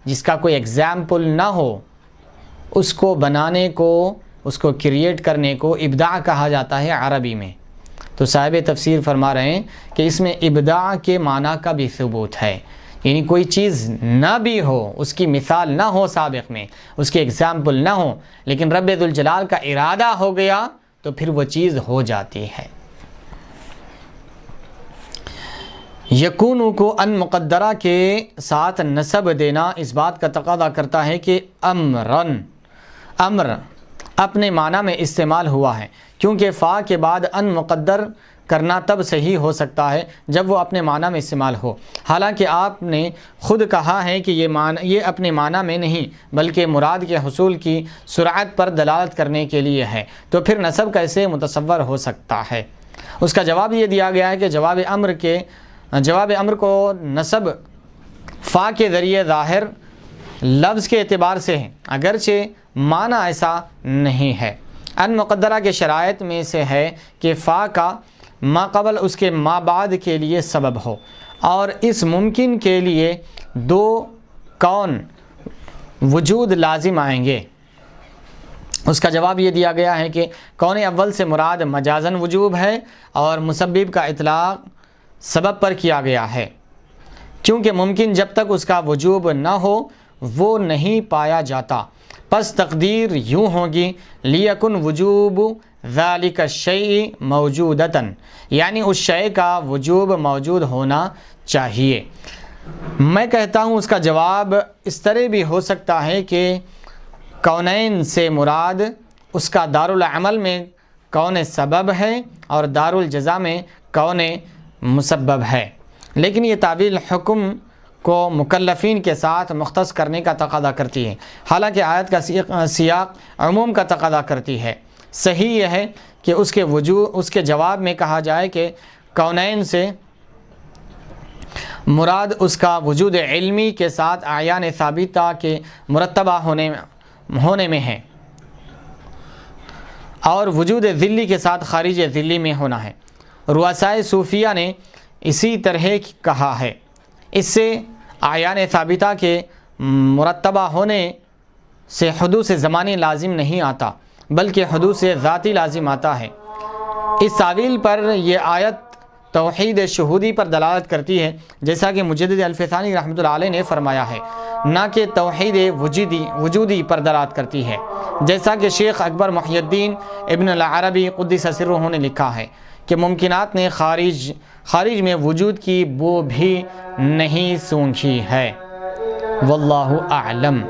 جس کا کوئی ایگزامپل نہ ہو، اس کو بنانے کو، اس کو کریٹ کرنے کو ابداع کہا جاتا ہے عربی میں۔ تو صاحب تفسیر فرما رہے ہیں کہ اس میں ابداع کے معنی کا بھی ثبوت ہے، یعنی کوئی چیز نہ بھی ہو، اس کی مثال نہ ہو سابق میں، اس کی ایگزامپل نہ ہو، لیکن رب ذوالجلال کا ارادہ ہو گیا تو پھر وہ چیز ہو جاتی ہے۔ یکون کو ان مقدرہ کے ساتھ نسب دینا اس بات کا تقاضا کرتا ہے کہ امر اپنے معنی میں استعمال ہوا ہے، کیونکہ فا کے بعد ان مقدر کرنا تب صحیح ہو سکتا ہے جب وہ اپنے معنی میں استعمال ہو، حالانکہ آپ نے خود کہا ہے کہ یہ اپنے معنی میں نہیں بلکہ مراد کے حصول کی سرعت پر دلالت کرنے کے لیے ہے، تو پھر نسب کیسے متصور ہو سکتا ہے؟ اس کا جواب یہ دیا گیا ہے کہ جواب امر کو نسب فا کے ذریعے ظاہر لفظ کے اعتبار سے ہے، اگرچہ معنی ایسا نہیں ہے۔ ان مقدرہ کے شرائط میں سے ہے کہ فا کا ما قبل اس کے ما بعد کے لیے سبب ہو، اور اس ممکن کے لیے دو کون وجود لازم آئیں گے۔ اس کا جواب یہ دیا گیا ہے کہ کون اول سے مراد مجازن وجوب ہے، اور مسبب کا اطلاق سبب پر کیا گیا ہے، کیونکہ ممکن جب تک اس کا وجوب نہ ہو وہ نہیں پایا جاتا۔ پس تقدیر یوں ہوگی لیکن وجوب ذالک الشیء موجودتاً، یعنی اس شے کا وجوب موجود ہونا چاہیے۔ میں کہتا ہوں اس کا جواب اس طرح بھی ہو سکتا ہے کہ کونین سے مراد اس کا دارالعمل میں کون سبب ہے اور دارالجزا میں کون مسبب ہے، لیکن یہ تعویل حکم کو مکلفین کے ساتھ مختص کرنے کا تقاضا کرتی ہے، حالانکہ آیت کا سیاق عموم کا تقاضا کرتی ہے۔ صحیح یہ ہے کہ اس کے جواب میں کہا جائے کہ کونین سے مراد اس کا وجود علمی کے ساتھ اعیان ثابتہ کے مرتبہ ہونے میں ہے، اور وجود ذلی کے ساتھ خارج ذلی میں ہونا ہے۔ رؤسائے صوفیہ نے اسی طرح کہا ہے۔ اس سے اعیان ثابتہ کے مرتبہ ہونے سے حدوث زمانی لازم نہیں آتا بلکہ حدوث ذاتی لازم آتا ہے۔ اس تعویل پر یہ آیت توحید شہودی پر دلالت کرتی ہے، جیسا کہ مجدد الفسانی رحمۃ اللہ علیہ نے فرمایا ہے، نہ کہ توحید وجودی پر دلالت کرتی ہے، جیسا کہ شیخ اکبر محی الدین ابن العربی قدس سرہ نے لکھا ہے کہ ممکنات نے خارج میں وجود کی بو بھی نہیں سونگھی ہے۔ واللہ اعلم۔